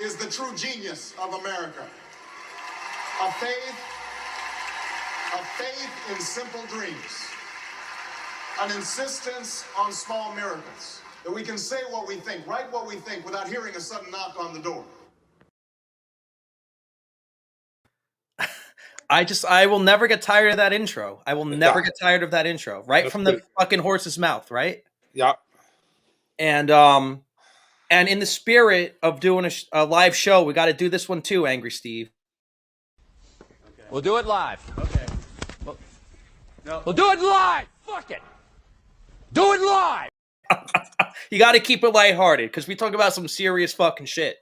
is the true genius of America. A faith in simple dreams. An insistence on small miracles. That we can say what we think, write what we think without hearing a sudden knock on the door. I will never get tired of that intro. I will never get tired of that intro. Right from the fucking horse's mouth, right? Yeah. And in the spirit of doing a live show, we got to do this one too, Angry Steve. Okay. We'll do it live. Okay. We'll do it live. Fuck it. Do it live. You got to keep it lighthearted because we talk about some serious fucking shit.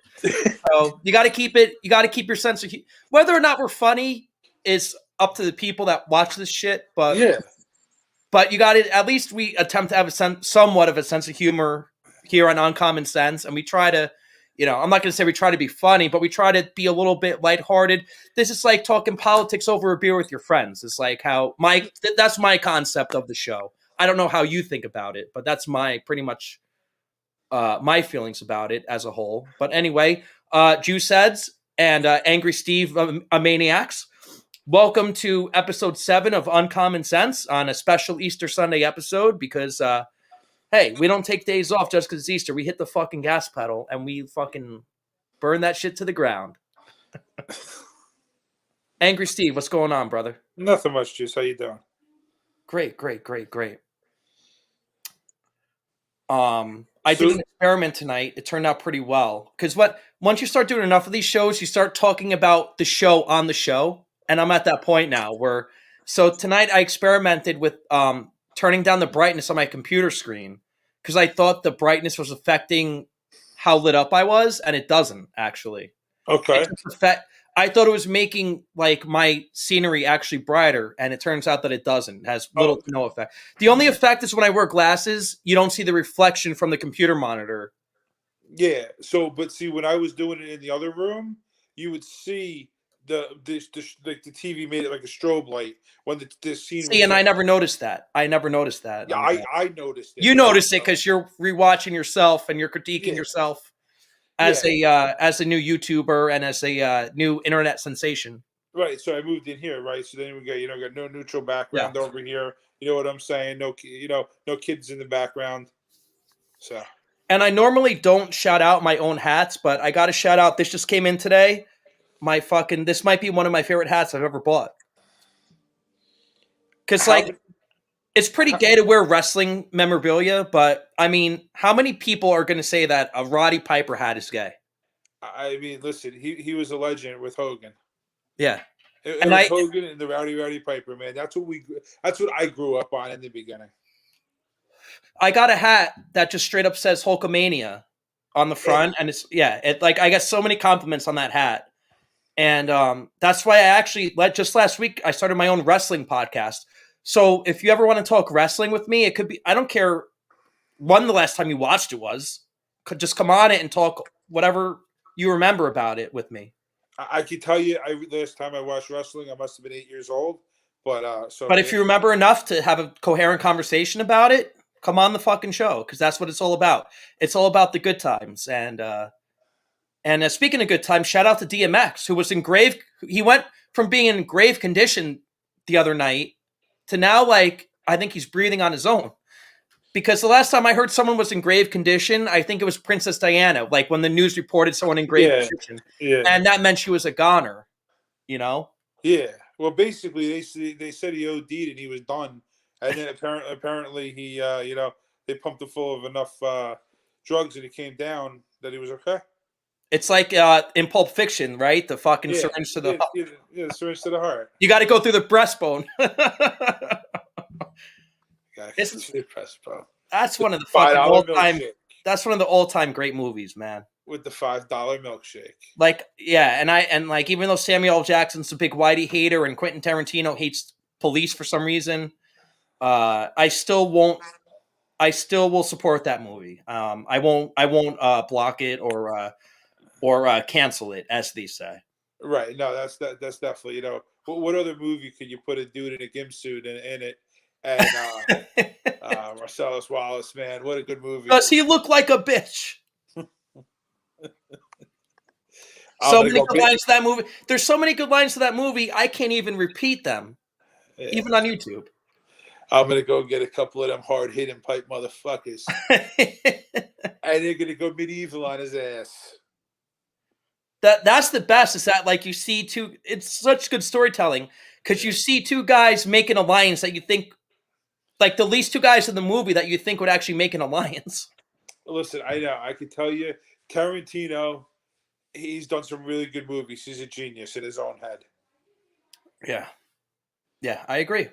So you got to keep it. You got to keep your sense of whether or not we're funny is up to the people that watch this shit. But yeah. But you got to at least we attempt to have somewhat of a sense of humor here on Uncommon Sense, and we try to. I'm not going to say we try to be funny, but we try to be a little bit lighthearted. This is like talking politics over a beer with your friends. It's like how that's my concept of the show. I don't know how you think about it, but that's pretty much my feelings about it as a whole. But anyway, Juice Heads and Angry Steve Maniacs, welcome to episode 7 of Uncommon Sense on a special Easter Sunday episode because hey, we don't take days off just because it's Easter. We hit the fucking gas pedal and we fucking burn that shit to the ground. Angry Steve, what's going on, brother? Nothing much, Juice. How you doing? Great. I did an experiment tonight. It turned out pretty well. Because once you start doing enough of these shows, you start talking about the show on the show. And I'm at that point now so tonight I experimented with turning down the brightness on my computer screen because I thought the brightness was affecting how lit up I was, and it doesn't actually. Okay. I thought it was making like my scenery actually brighter, and it turns out that it doesn't. It has little to no effect. The only effect is when I wear glasses, you don't see the reflection from the computer monitor. Yeah. So, but see, when I was doing it in the other room, you would see the TV made it like a strobe light when the scene. See, and I never noticed that. Yeah, I noticed it. You noticed it because you're rewatching yourself and you're critiquing yourself as a new YouTuber and as a new internet sensation. Right. So I moved in here. Right. So then we got no neutral background over here. You know what I'm saying? No kids in the background. So. And I normally don't shout out my own hats, but I got to shout out. This just came in today. This might be one of my favorite hats I've ever bought. Because, it's pretty gay to wear wrestling memorabilia, but, I mean, how many people are going to say that a Roddy Piper hat is gay? I mean, listen, he was a legend with Hogan. Yeah. Hogan and the Roddy Piper, man. That's what I grew up on in the beginning. I got a hat that just straight up says Hulkamania on the front, and I get so many compliments on that hat. And that's why I actually just last week I started my own wrestling podcast. So if you ever want to talk wrestling with me, it could be I don't care when the last time you watched it was. Could just come on it and talk whatever you remember about it with me. I can tell you, last time I watched wrestling, I must have been 8 years old. But if you remember enough to have a coherent conversation about it, come on the fucking show because that's what it's all about. It's all about the good times And speaking of good times, shout out to DMX, who was he went from being in grave condition the other night to now, I think he's breathing on his own. Because the last time I heard someone was in grave condition, I think it was Princess Diana, when the news reported someone in grave condition. Yeah. And that meant she was a goner, Yeah. Well, basically, they said he OD'd and he was done. And then apparently he, they pumped him full of enough drugs and he came down that he was okay. It's like in Pulp Fiction, right? The fucking syringe to the the syringe to the heart. You got to go through the breastbone. That's one of the fucking all-time. That's one of the all-time great movies, man. With the $5 milkshake. Even though Samuel L. Jackson's a big Whitey hater and Quentin Tarantino hates police for some reason, I still will support that movie. I won't block it or cancel it, as they say. Right. No, that's definitely, what other movie could you put a dude in a gimp suit in it? And Marcellus Wallace, man, what a good movie. Does he look like a bitch? I'm So gonna many go good get. lines to that movie. There's so many good lines to that movie. I can't even repeat them, Yeah, even on YouTube. I'm gonna go get a couple of them hard hitting pipe motherfuckers, and they're gonna go medieval on his ass. That's the best. Is that like you see two? It's such good storytelling because you Yeah. see two guys make an alliance that you think like the least two guys in the movie that you think would actually make an alliance. Listen, I know. I can tell you, Tarantino. He's done some really good movies. He's a genius in his own head. Yeah, yeah, I agree.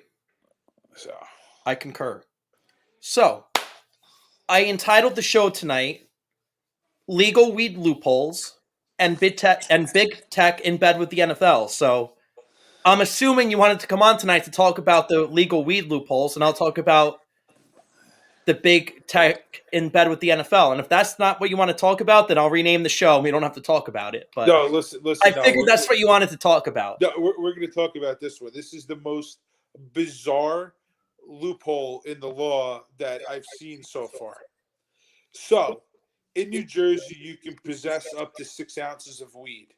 So I concur. So I entitled the show tonight "Legal Weed Loopholes" and Big Tech in bed with the NFL. So I'm assuming you wanted to come on tonight to talk about the legal weed loopholes, and I'll talk about the big tech in bed with the NFL. And if that's not what you want to talk about, then I'll rename the show and we don't have to talk about it. But no, listen, I no. figured that's what you wanted to talk about. We're going to talk about this one. This is the most bizarre loophole in the law that I've seen so far. So, in New Jersey, you can possess up to 6 ounces of weed.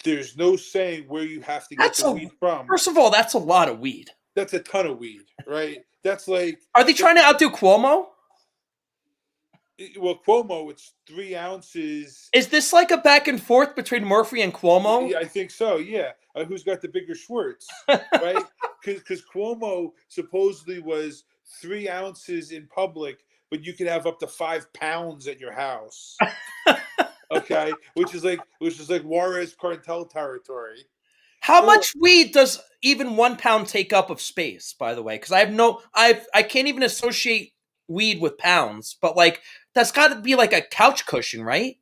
There's no saying where you have to get That's the a weed from. First of all, that's a lot of weed. That's a ton of weed, right? That's like, Are they trying to outdo Cuomo? well, Cuomo, it's 3 ounces. Is this like a back and forth between Murphy and Cuomo? Yeah, I think so. Yeah, who's got the bigger Schwartz, right? Because Cuomo supposedly was 3 ounces in public, but you can have up to 5 pounds at your house. Okay, which is like Juarez cartel territory. How Or much weed does even 1 pound take up of space, by the way? Because I can't even associate weed with pounds, but like that's got to be like a couch cushion, right?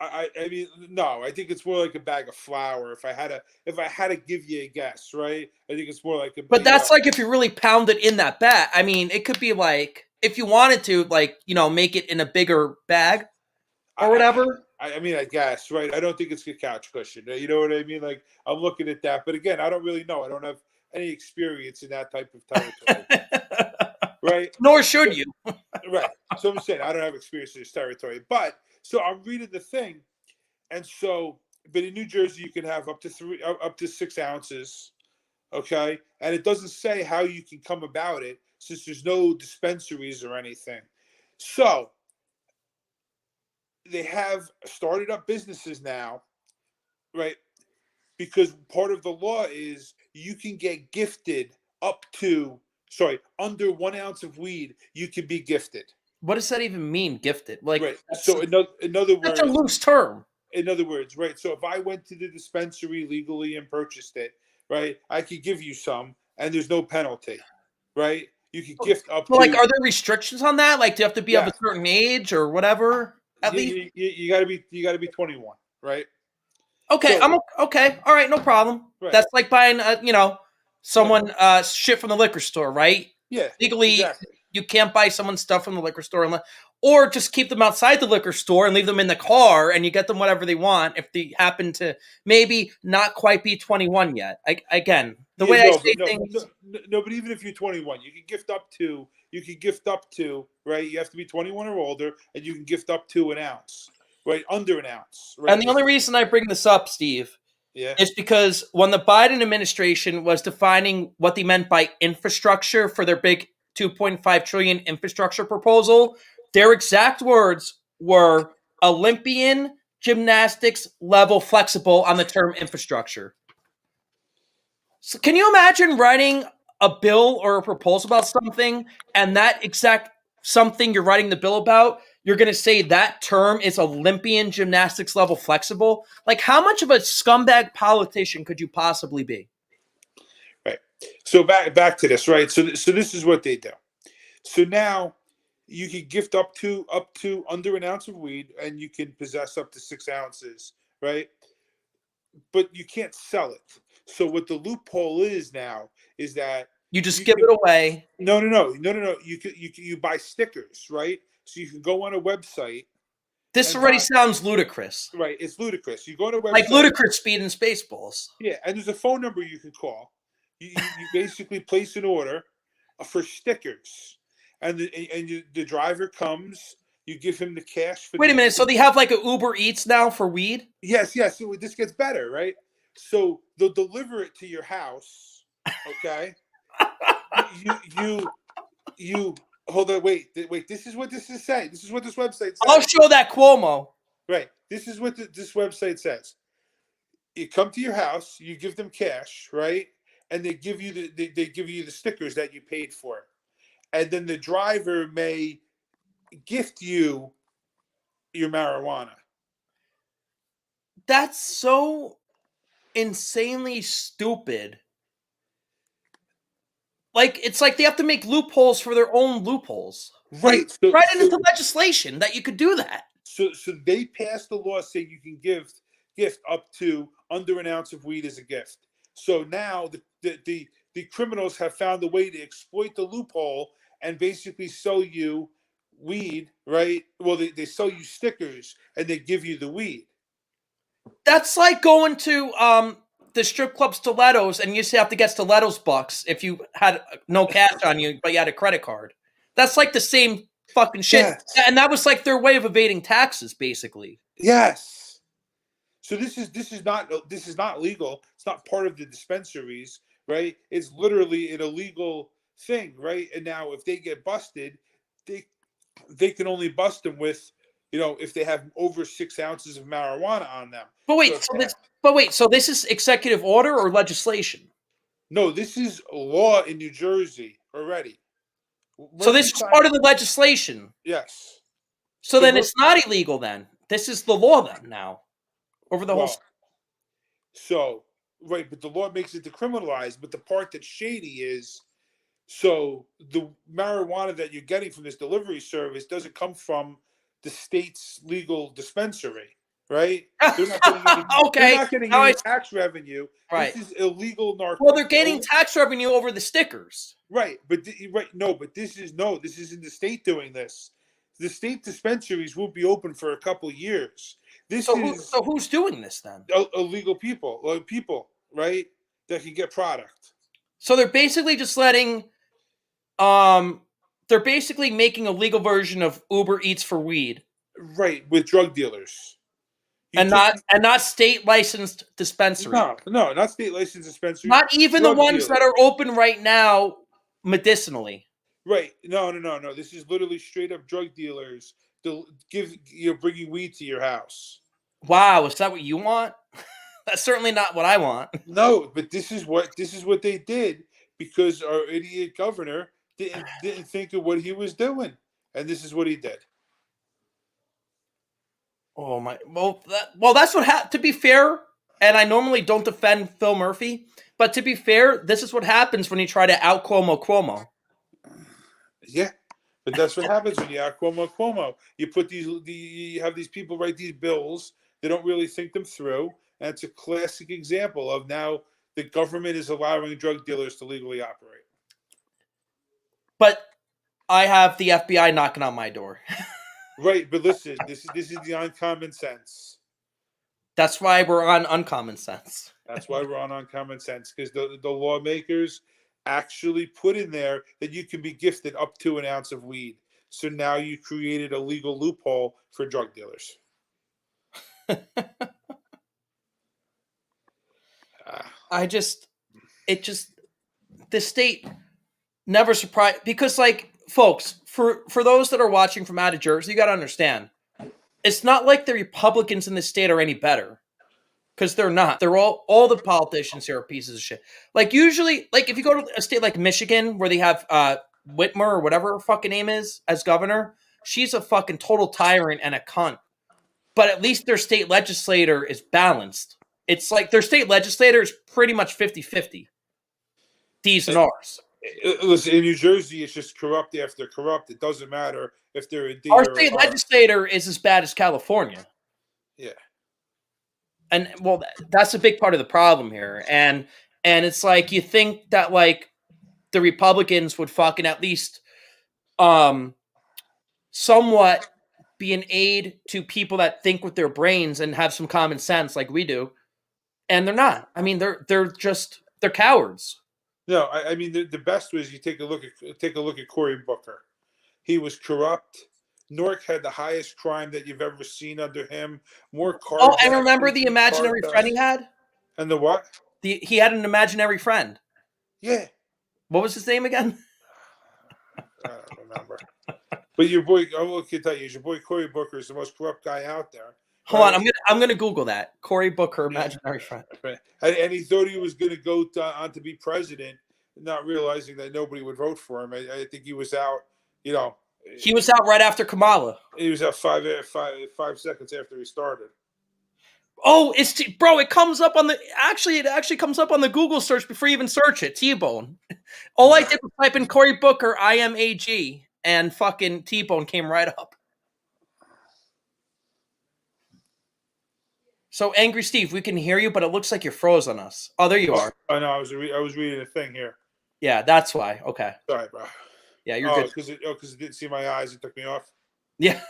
I mean, no, I think it's more like a bag of flour. If I had to give you a guess, right? I think it's more like a. But that's like if you really pound it in that bag. I mean, it could be like if you wanted to, like make it in a bigger bag or whatever. I mean, I guess, right? I don't think it's a couch cushion. You know what I mean? Like, I'm looking at that. But again, I don't really know. I don't have any experience in that type of territory, right? Nor should you. Right. So I'm saying I don't have experience in this territory. But, so I'm reading the thing. And so, but in New Jersey, you can have up to 6 ounces. Okay. And it doesn't say how you can come about it since there's no dispensaries or anything. So, they have started up businesses now, right? Because part of the law is you can get gifted under 1 ounce of weed, you can be gifted. What does that even mean, gifted? Like, Right. So in other that's a words, loose term. right. So if I went to the dispensary legally and purchased it, right, I could give you some, and there's no penalty, right? You could gift up But like, to. are there restrictions on that? Like, do you have to be of Yeah. a certain age or whatever? At least. You gotta be 21, right? Okay, So, okay. All right, no problem. right. That's like buying, someone shit from the liquor store, right? Yeah. Legally, Exactly. you can't buy someone's stuff from the liquor store or just keep them outside the liquor store and leave them in the car, and you get them whatever they want if they happen to maybe not quite be 21 yet. Again, the way I say things. No, but even if you're 21, you can gift up to. Right. You have to be 21 or older, and you can gift up to an ounce, right, under an ounce. Right. And the only reason I bring this up, Steve, Yeah. is because when the Biden administration was defining what they meant by infrastructure for their big 2.5 trillion infrastructure proposal, their exact words were Olympian gymnastics level flexible on the term infrastructure. So can you imagine writing a bill or a proposal about something and that exact something you're writing the bill about, you're going to say that term is Olympian gymnastics level flexible? Like, how much of a scumbag politician could you possibly be? Right. So back to this, right? So this is what they do. So now you can gift up to under an ounce of weed, and you can possess up to 6 ounces, right? But you can't sell it. So what the loophole is now is that You just give it away. No. You buy stickers, right? So you can go on a website. This already sounds ludicrous. Right, it's ludicrous. You go on a website, like ludicrous speed in Spaceballs. Yeah, and there's a phone number you can call. You basically place an order for stickers, and the driver comes, You give him the cash for. Wait a minute. So they have like a Uber Eats now for weed? Yes. So this gets better, right? So they'll deliver it to your house. Okay. you hold on. Wait. This is what this is saying. This is what this website says. I'll show that Cuomo. Right. This is what this website says. You come to your house, you give them cash, right? And they give you they give you the stickers that you paid for. And then the driver may gift you your marijuana. That's so insanely stupid. Like, it's like they have to make loopholes for their own loopholes. Right. Like, write it into legislation that you could do that. So they passed a law saying you can gift up to under an ounce of weed as a gift. So now the criminals have found a way to exploit the loophole and basically sell you weed, right? Well, they sell you stickers and they give you the weed. That's like going to the strip club Stilettos and you used to have to get Stilettos bucks if you had no cash on you, but you had a credit card. That's like the same fucking shit. Yes. And that was like their way of evading taxes, basically. Yes. So this is not legal. It's not part of the dispensaries, right? It's literally an illegal thing, right? And now if they get busted, they can only bust them with, if they have over 6 ounces of marijuana on them. But wait, so this is executive order or legislation? No, this is law in New Jersey already. So this is part of the legislation. Yes. So then it's not illegal then. This is the law then now. Over the whole Well, so right, but the law makes it decriminalized, but the part that's shady is so the marijuana that you're getting from this delivery service doesn't come from the state's legal dispensary, right? They're not getting any, okay. They're not getting any tax revenue. Right. This is illegal narcotics. Well, they're getting tax revenue over the stickers. Right, but this is in the state doing this. The state dispensaries will be open for a couple years. So who's doing this then? Illegal people, right, that can get product. So they're basically just letting, they're basically making a legal version of Uber Eats for weed, right, with drug dealers, not state licensed dispensaries. No, not state licensed dispensaries. Not even the ones that are open right now, medicinally. Right? No. This is literally straight up drug dealers. Bringing weed to your house. Wow, is that what you want? That's certainly not what I want. No, but this is what they did because our idiot governor didn't think of what he was doing, and this is what he did. Oh my! Well, that's what to be fair, and I normally don't defend Phil Murphy, but to be fair, this is what happens when you try to out Cuomo. Yeah. But that's what happens when you out Cuomo. You put you have these people write these bills. They don't really think them through. And it's a classic example of now the government is allowing drug dealers to legally operate. But I have the FBI knocking on my door. Right, but listen, this is the uncommon sense. That's why we're on Uncommon Sense. That's why we're on Uncommon Sense, because the lawmakers actually put in there that you can be gifted up to an ounce of weed. So now you created a legal loophole for drug dealers. The state never surprised, because like, folks, for those that are watching from out of Jersey, you got to understand, it's not like the Republicans in the state are any better, because they're not. They're all the politicians here are pieces of shit. Like usually, like if you go to a state like Michigan where they have Whitmer or whatever her fucking name is as governor, she's a fucking total tyrant and a cunt. But at least their state legislator is balanced. It's like their state legislator is pretty much 50-50. D's and R's. Listen, in New Jersey, it's just corrupt after corrupt. It doesn't matter if they're a D Our or state R. legislator is as bad as California. Yeah. And well, that's a big part of the problem here. And it's like you think that like the Republicans would fucking at least somewhat be an aid to people that think with their brains and have some common sense like we do. And they're not. I mean, they're cowards. No, I mean the best was you take a look at Cory Booker. He was corrupt. Newark had the highest crime that you've ever seen under him. More Oh, and carjackings, remember the imaginary car friend he thefts. had? And the what? He had an imaginary friend. Yeah, What was his name again? I don't remember. But your boy, I will tell you, your boy Cory Booker is the most corrupt guy out there. Hold on, Right? I'm gonna Google that. Cory Booker, imaginary friend. And he thought he was going to go on to be president, not realizing that nobody would vote for him. I think he was out. You know, He was out right after Kamala. he was out 5 seconds after he started. Oh, bro! It comes up on the it actually comes up on the Google search before you even search it. T-Bone. All I did was type in Cory Booker IMAG, and fucking T-Bone came right up. So, Angry Steve, we can hear you, but it looks like you're froze on us. Oh, there you are. Oh no, I was reading a thing here. Yeah, that's why. Okay. Sorry, bro. Yeah, you're good. Because it didn't see my eyes. It took me off. Yeah,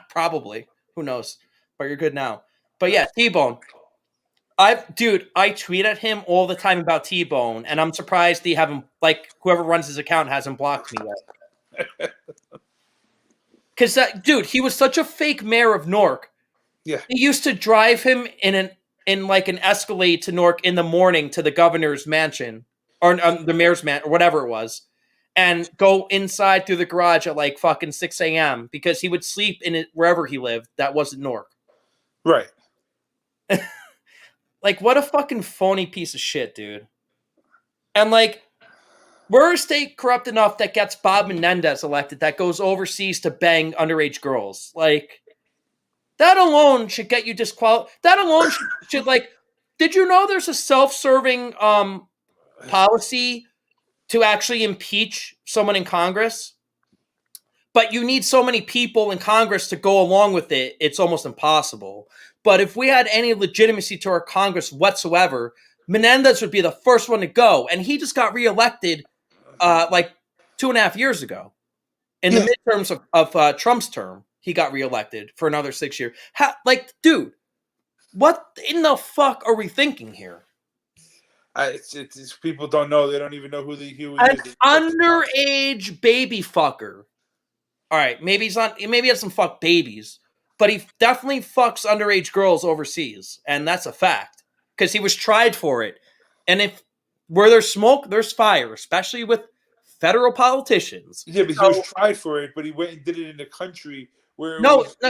probably. Who knows? But you're good now. But yeah, T-Bone. I tweet at him all the time about T-Bone, and I'm surprised he haven't, like, whoever runs his account hasn't blocked me yet. Because he was such a fake mayor of Newark. Yeah. He used to drive him in an Escalade to Newark in the morning to the governor's mansion or the mayor's mansion or whatever it was, and go inside through the garage at like fucking 6 a.m. because he would sleep in it wherever he lived that wasn't Newark. Right. Like, what a fucking phony piece of shit, dude. And like, we're a state corrupt enough that gets Bob Menendez elected that goes overseas to bang underage girls. Like, that alone should get you disqualified. That alone should like, did you know there's a self-serving policy to actually impeach someone in Congress? But you need so many people in Congress to go along with it, it's almost impossible. But if we had any legitimacy to our Congress whatsoever, Menendez would be the first one to go. And he just got reelected like 2.5 years ago. In the midterms of Trump's term, he got reelected for another 6 years. Dude, what in the fuck are we thinking here? It's people don't know. They don't even know who he An is. underage baby fucker. All right, maybe he has some fuck babies, but he definitely fucks underage girls overseas, and that's a fact because he was tried for it. And where there's smoke, there's fire, especially with federal politicians. Yeah, but he was tried for it, but he went and did it in a country where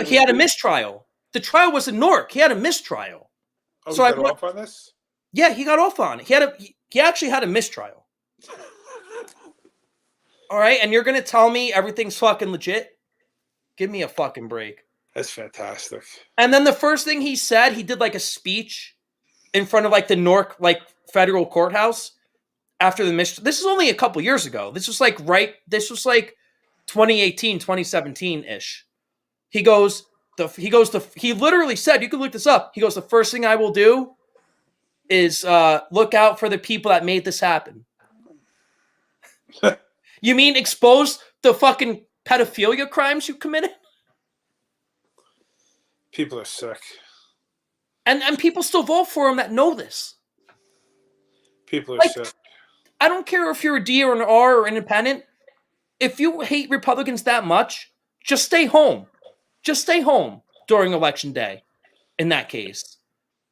he had a mistrial. The trial was in Newark. He had a mistrial. Oh, so he got off on this? Yeah, he got off on it. He actually had a mistrial. All right, and you're gonna tell me everything's fucking legit? Give me a fucking break. That's fantastic. And then the first thing he said, he did like a speech in front of like the Newark like federal courthouse after the mistrial. This is only a couple years ago. This was like 2018, 2017-ish. He literally said, you can look this up. He goes, the first thing I will do is look out for the people that made this happen. You mean expose the fucking pedophilia crimes you committed? People are sick. And people still vote for him that know this. People are sick. I don't care if you're a D or an R or independent. If you hate Republicans that much, just stay home. Just stay home during election day. In that case,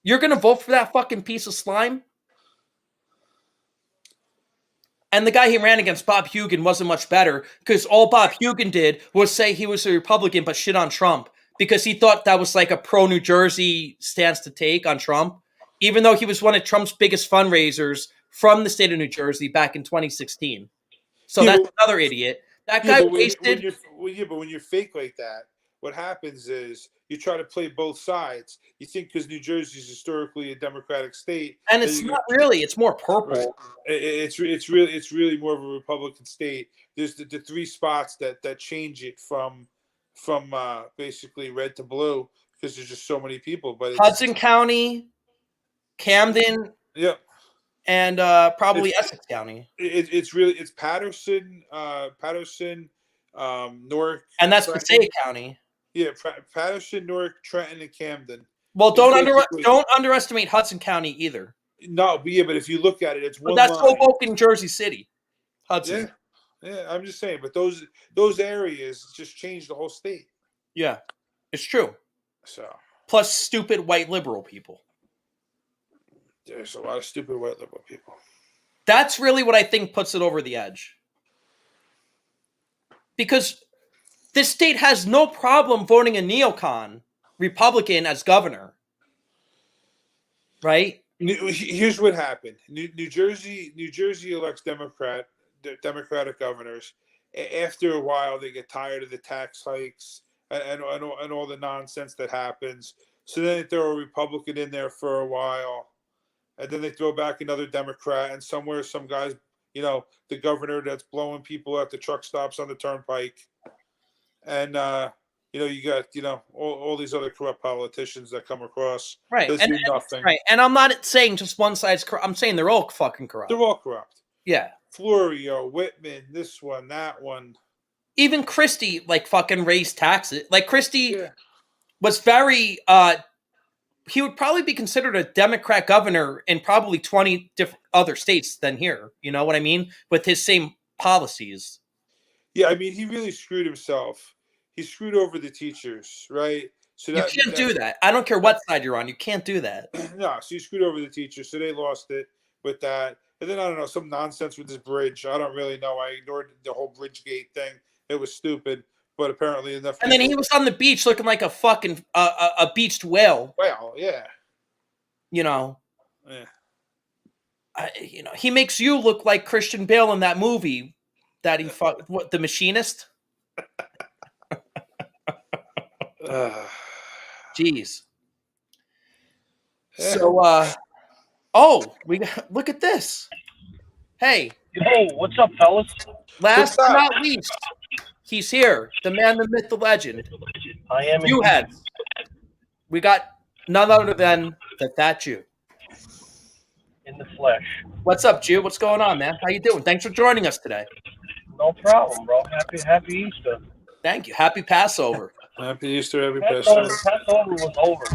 you're going to vote for that fucking piece of slime? And the guy he ran against, Bob Hugin, wasn't much better because all Bob Hugin did was say he was a Republican but shit on Trump because he thought that was like a pro-New Jersey stance to take on Trump, even though he was one of Trump's biggest fundraisers from the state of New Jersey back in 2016. So that's another idiot. That guy wasted... But when you're fake like that, what happens is you try to play both sides. You think because New Jersey is historically a Democratic state, and it's not really. It's more purple. Right. It's really more of a Republican state. There's the three spots that change it from basically red to blue because there's just so many people. But Hudson County, Camden, yeah, and probably Essex County. It's Patterson, Newark, and that's Passaic County. Yeah, Patterson, Newark, Trenton, and Camden. Well, don't underestimate Hudson County either. No, but if you look at it, it's one. But that's line. Hoboken, Jersey City. Hudson. Yeah, I'm just saying. But those areas just changed the whole state. Yeah, it's true. So Plus, stupid white liberal people. there's a lot of stupid white liberal people. That's really what I think puts it over the edge. Because this state has no problem voting a neocon Republican as governor. Right? Here's what happened. New Jersey elects Democratic governors. After a while, they get tired of the tax hikes and all the nonsense that happens. So then they throw a Republican in there for a while, and then they throw back another Democrat, and somewhere some guys, the governor that's blowing people at the truck stops on the turnpike, and you got all these other corrupt politicians that come across. Right. That do nothing. Right. And I'm not saying just one side's corrupt. I'm saying they're all fucking corrupt. They're all corrupt. Yeah. Florio, Whitman, this one, that one. Even Christie fucking raised taxes. Christie Yeah. was very he would probably be considered a Democrat governor in probably 20 different other states than here. You know what I mean? With his same policies. Yeah, I mean, he really screwed himself. He screwed over the teachers, right? So you can't do that. I don't care what side you're on. You can't do that. No, so he screwed over the teachers, so they lost it with that. And then, I don't know, some nonsense with this bridge. I don't really know. I ignored the whole Bridgegate thing. It was stupid, but apparently enough. And then he was on the beach looking like a fucking a beached whale. Well, yeah. Yeah. He makes you look like Christian Bale in that movie that he fought. What, The Machinist? Jeez. Yeah. So, look at this. Hey. Yo, what's up, fellas? Last but not least, he's here. The man, the myth, the legend. I am You had. We got none other than the Fat Jew. in the flesh. What's up, Jew? What's going on, man? How you doing? Thanks for joining us today. No problem, bro. Happy Easter. Thank you. Happy Passover. Happy Easter, happy Passover Passover. was over.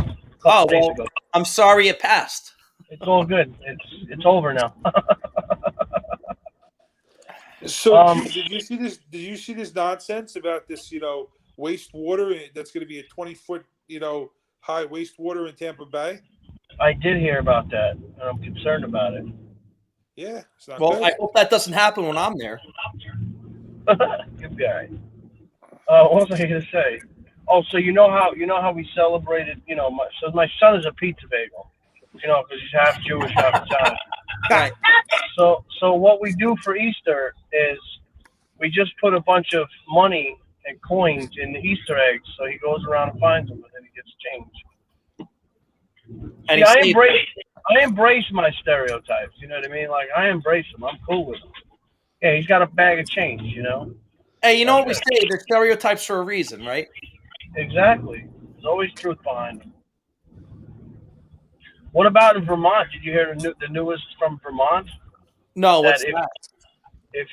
Oh, well, I'm sorry it passed. It's all good. It's over now. So, did you see this? Did you see this nonsense about this? Wastewater that's going to be a 20-foot, high wastewater in Tampa Bay. I did hear about that, and I'm concerned about it. Yeah, it's not Well, good. I hope that doesn't happen when I'm there. Good guy. What was I going to say? Oh, so you know how we celebrated? My son is a pizza bagel. Because he's half Jewish, half Italian. Right. So what we do for Easter is we just put a bunch of money and coins in the Easter eggs, so he goes around and finds them, and then he gets change. And I embrace my stereotypes. You know what I mean? Like, I embrace them. I'm cool with them. Yeah, he's got a bag of change. Hey, you know what we say? They're stereotypes for a reason, right? Exactly. There's always truth behind them. What about in Vermont? Did you hear the newest from Vermont? No, what's that? If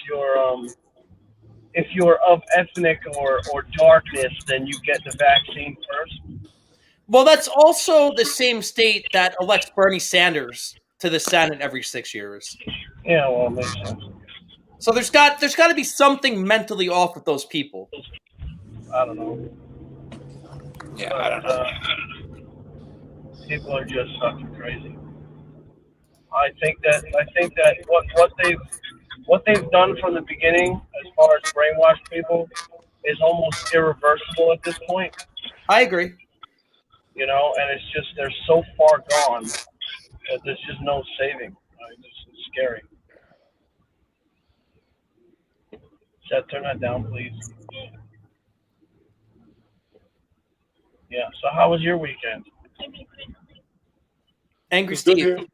you're of ethnic or darkness, then you get the vaccine first. Well, that's also the same state that elects Bernie Sanders to the Senate every 6 years. Yeah, well, it makes sense. So there's got to be something mentally off with those people. I don't know. Yeah, I don't know. People are just fucking crazy. I think that what they've done from the beginning, as far as brainwash people, is almost irreversible at this point. I agree. And it's just they're so far gone that there's just no saving. It's scary. Seth, turn that down, please. Yeah. So how was your weekend? Angry Steve,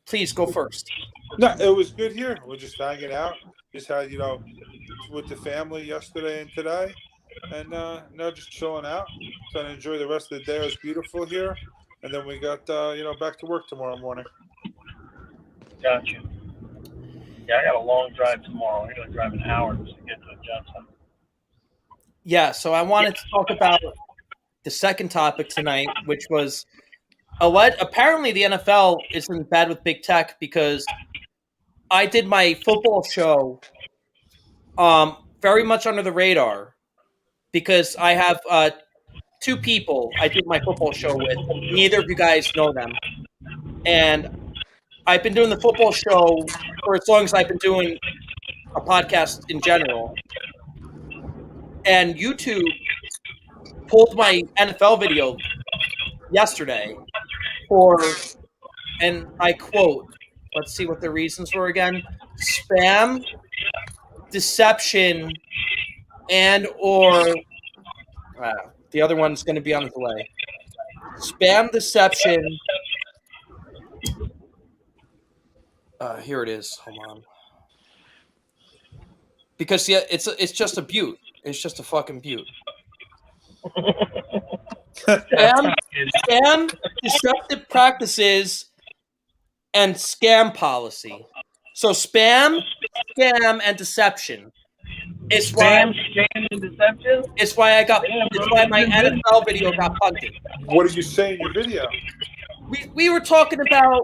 please go first. No, it was good here. We're just hanging out. Just had, with the family yesterday and today. And just chilling out. Trying to enjoy the rest of the day. It was beautiful here. And then we got, back to work tomorrow morning. Gotcha. Yeah, I got a long drive tomorrow. I'm going to drive an hour just to get to the job site. Yeah, so I wanted to talk about the second topic tonight, which was apparently the NFL isn't bad with big tech, because I did my football show very much under the radar, because I have two people I did my football show with. Neither of you guys know them. And I've been doing the football show for as long as I've been doing a podcast in general. And YouTube pulled my NFL video yesterday and I quote, let's see what the reasons were again: spam, deception, and or the other one's going to be on the delay. Spam, deception. Here it is. Hold on. Because yeah, it's just a butte. It's just a fucking butte. Spam, deceptive practices, and scam policy. So spam, scam, and deception. It's Spam, scam, and deception. It's why my NFL video got punted. What did you say in your video? We were talking about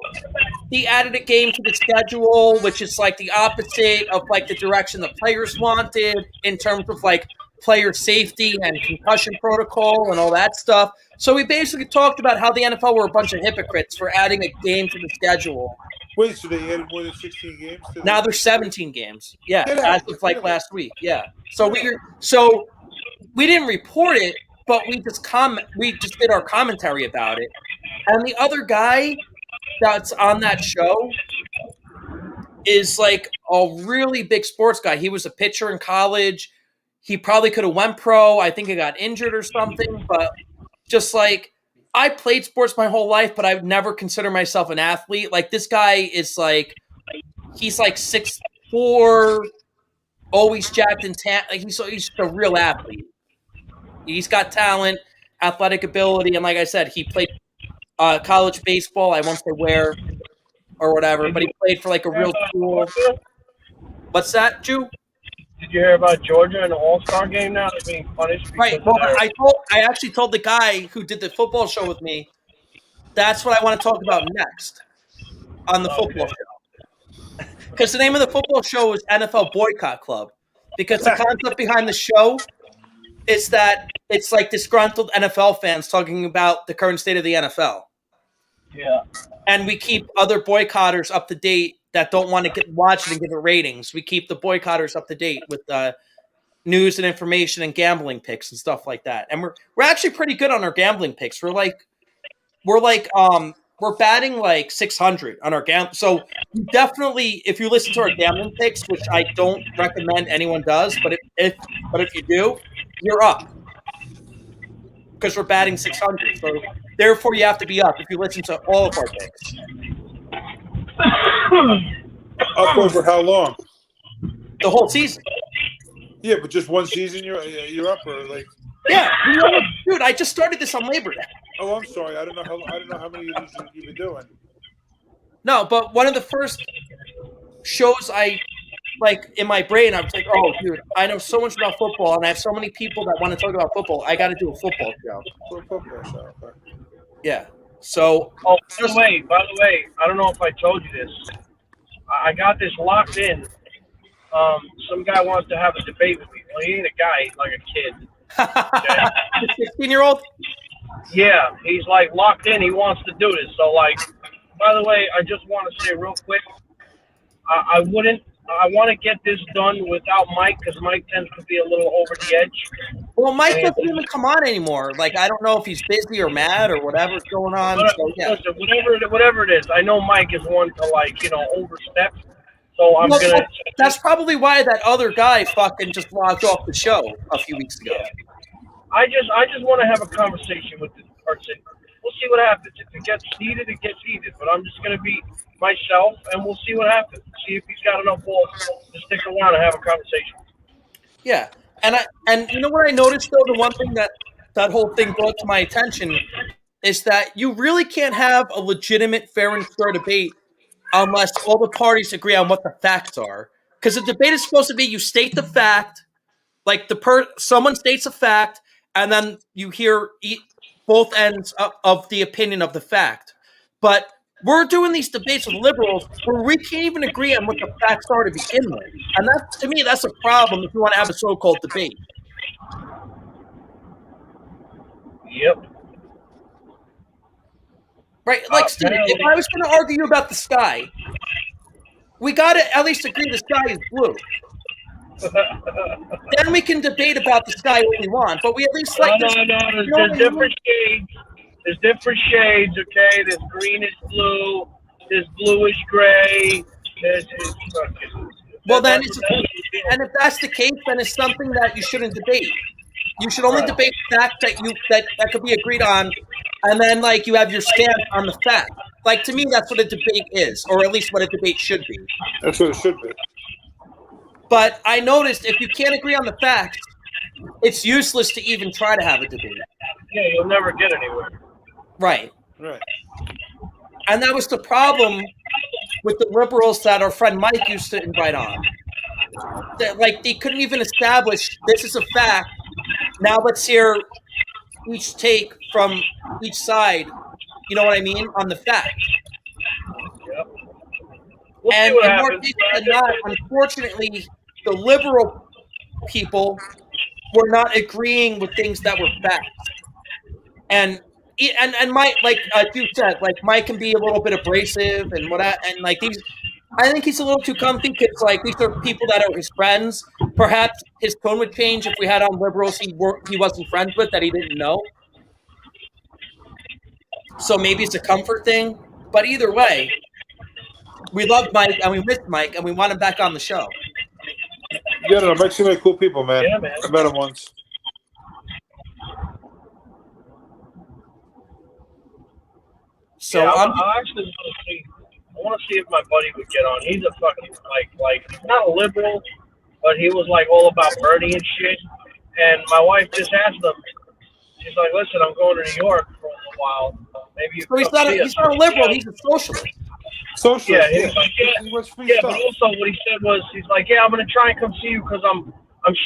he added a game to the schedule, which is like the opposite of like the direction the players wanted in terms of like player safety and concussion protocol and all that stuff. So we basically talked about how the NFL were a bunch of hypocrites for adding a game to the schedule. Wait, so they added more than 16 games? Now there's 17 games. Yeah, as of like last week. Yeah. So we didn't report it, but we just did our commentary about it. And the other guy that's on that show is like a really big sports guy. He was a pitcher in college. He probably could have went pro. I think he got injured or something. But just like, I played sports my whole life, but I've never considered myself an athlete. Like, this guy is like, he's like 6'4", always jacked and tan. Like, he's a real athlete. He's got talent, athletic ability, and like I said, he played college baseball. I won't say where or whatever, but he played for like a real school. What's that, Jew? Did you hear about Georgia in the All-Star game now? They're being punished. Right. Well, I actually told the guy who did the football show with me, that's what I want to talk about next on the football show. Because the name of the football show is NFL Boycott Club. Because the concept behind the show is that it's like disgruntled NFL fans talking about the current state of the NFL. Yeah. And we keep other boycotters up to date that don't want to watch it and give it ratings. We keep the boycotters up to date with news and information and gambling picks and stuff like that. And we're actually pretty good on our gambling picks. We're batting like 600 on our gambling. So definitely, if you listen to our gambling picks, which I don't recommend anyone does, but if you do, you're up because we're batting 600. So therefore, you have to be up if you listen to all of our picks. Up over how long? The whole season. Yeah, but just one season you're up, or like? Yeah, dude, I just started this on Labor Day. Oh, I'm sorry. I don't know how many of these you've been doing. No, but one of the first shows I like in my brain, I was like, oh, dude, I know so much about football, and I have so many people that want to talk about football. I got to do a football show. Football show. Okay. Yeah. So. Oh, by the way, I don't know if I told you this. I got this locked in. Some guy wants to have a debate with me. Well, he ain't a guy; he's like a kid. Okay? 16-year-old. Yeah, he's like locked in. He wants to do this. So, like, by the way, I just want to say real quick, I want to get this done without Mike because Mike tends to be a little over the edge. Well, Mike doesn't even come on anymore. Like, I don't know if he's busy or mad or whatever's going on. So, yeah. Listen, whatever it is, I know Mike is one to overstep. So I'm gonna. That's probably why that other guy fucking just logged off the show a few weeks ago. I just want to have a conversation with this person. We'll see what happens. If it gets heated, it gets heated. But I'm just gonna be myself, and we'll see what happens. See if he's got enough balls to stick around and have a conversation. Yeah, and you know what I noticed though? The one thing that whole thing brought to my attention is that you really can't have a legitimate, fair and square debate unless all the parties agree on what the facts are. Because the debate is supposed to be you state the fact, like someone states a fact, and then you hear both ends of the opinion of the fact. But we're doing these debates with liberals where we can't even agree on what the facts are to begin with. And to me, that's a problem if you want to have a so-called debate. Yep. Right? Like, Steve, if I was going to argue about the sky, we got to at least agree the sky is blue. Then we can debate about the sky what we want, but we at least like. No. There's different shades. There's different shades. Okay. There's greenish blue. There's bluish gray. There's well, then, and if that's the case, then it's something that you shouldn't debate. You should only debate facts that could be agreed on, and then like you have your stance on the fact. Like to me, that's what a debate is, or at least what a debate should be. That's what it should be. But I noticed if you can't agree on the facts, it's useless to even try to have a debate. Yeah, you'll never get anywhere. Right. Right. And that was the problem with the liberals that our friend Mike used to invite on. That, like, they couldn't even establish this is a fact. Now let's hear each take from each side, you know what I mean, on the fact. Yep. We'll And see what in more happens. cases than not, unfortunately, the liberal people were not agreeing with things that were facts. And Mike, like you said, like Mike can be a little bit abrasive and like these. I think he's a little too comfy because like these are people that are his friends. Perhaps his tone would change if we had on liberals he wasn't friends with that he didn't know. So maybe it's a comfort thing. But either way, we love Mike and we miss Mike and we want him back on the show. Yeah, no, Mike's really cool people, man. Yeah, man. I met him once. So yeah, I actually want to see if my buddy would get on. He's a fucking like not a liberal, but he was like all about Bernie and shit. And my wife just asked him. She's like, "Listen, I'm going to New York for a little while. Maybe you." So he's not a liberal. He's a socialist. Socialist. Yeah, Yeah, he's like, He wants free yeah, stuff. but also what he said was, he's like, "Yeah, I'm gonna try and come see you because I'm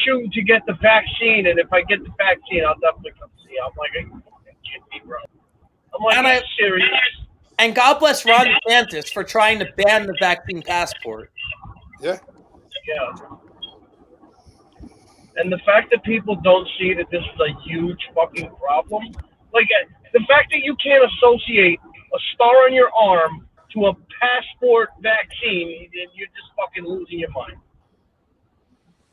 shooting to get the vaccine, and if I get the vaccine, I'll definitely come see you." I'm like, "Are you fucking kidding me, bro?" I'm like, "Are you serious?" And God bless Ron DeSantis for trying to ban the vaccine passport. Yeah. Yeah. And the fact that people don't see that this is a huge fucking problem, like the fact that you can't associate a star on your arm to a passport vaccine, you're just fucking losing your mind.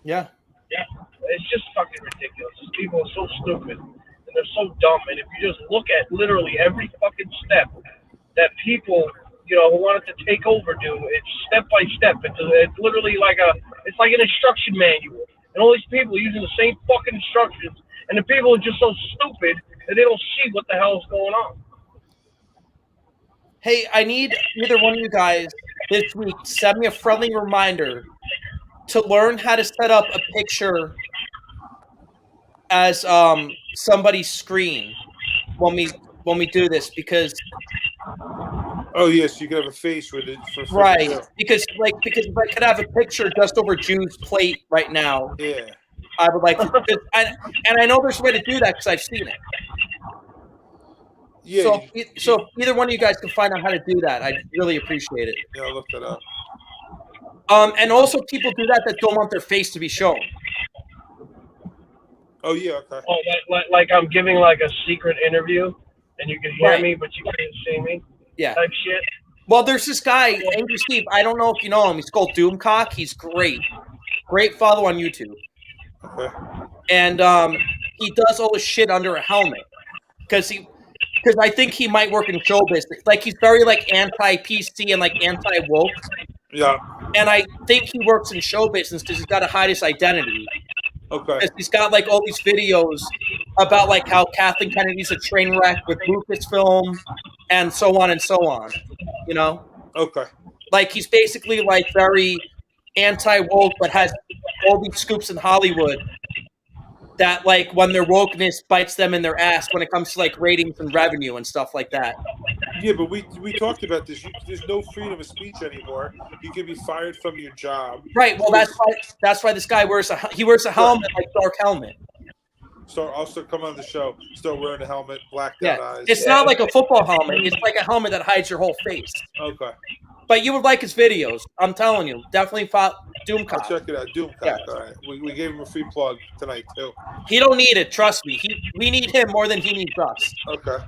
Yeah. Yeah, it's just fucking ridiculous. These people are so stupid and they're so dumb. And if you just look at literally every fucking step that people, you know, who wanted to take over do, it's step by step. It's literally like it's like an instruction manual. And all these people are using the same fucking instructions, and the people are just so stupid that they don't see what the hell is going on. Hey, I need either one of you guys this week to send me a friendly reminder to learn how to set up a picture as somebody's screen when we do this, because Oh yes, you can have a face with it for right, yeah. because if I could have a picture just over June's plate right now, Yeah. I would like to. And I know there's a way to do that because I've seen it. Yeah. So if either one of you guys can find out how to do that, I'd really appreciate it. Yeah, I'll look that up. And also people do that don't want their face to be shown. Oh yeah, okay. Oh, like I'm giving like a secret interview, and you can hear Right. me, but you can't see me. Yeah. Type shit. Well, there's this guy, Angry Steve. I don't know if you know him. He's called Doomcock. He's great. Great follow on YouTube. Okay. And he does all his shit under a helmet. Because I think he might work in show business. Like, he's very, like, anti-PC and, like, anti-woke. Yeah. And I think he works in show business because he's got to hide his identity. Okay. Because he's got, like, all these videos about, like, how Kathleen Kennedy's a train wreck with Lucasfilm and so on and so on. You know? Okay. Like, he's basically, like, very anti-woke, but has all these scoops in Hollywood that, like, when their wokeness bites them in their ass when it comes to, like, ratings and revenue and stuff like that. Yeah, but we talked about this. There's no freedom of speech anymore. You can be fired from your job. Right. Well, that's why this guy wears a helmet, like dark helmet. So also come on the show. Still wearing a helmet, blacked out Yeah. eyes. It's not like a football helmet. It's like a helmet that hides your whole face. Okay. But you would like his videos. I'm telling you. Definitely follow I'll Doomcock. check it out. Doomcock. Yeah. All right. We gave him a free plug tonight too. He don't need it. Trust me. We need him more than he needs us. Okay.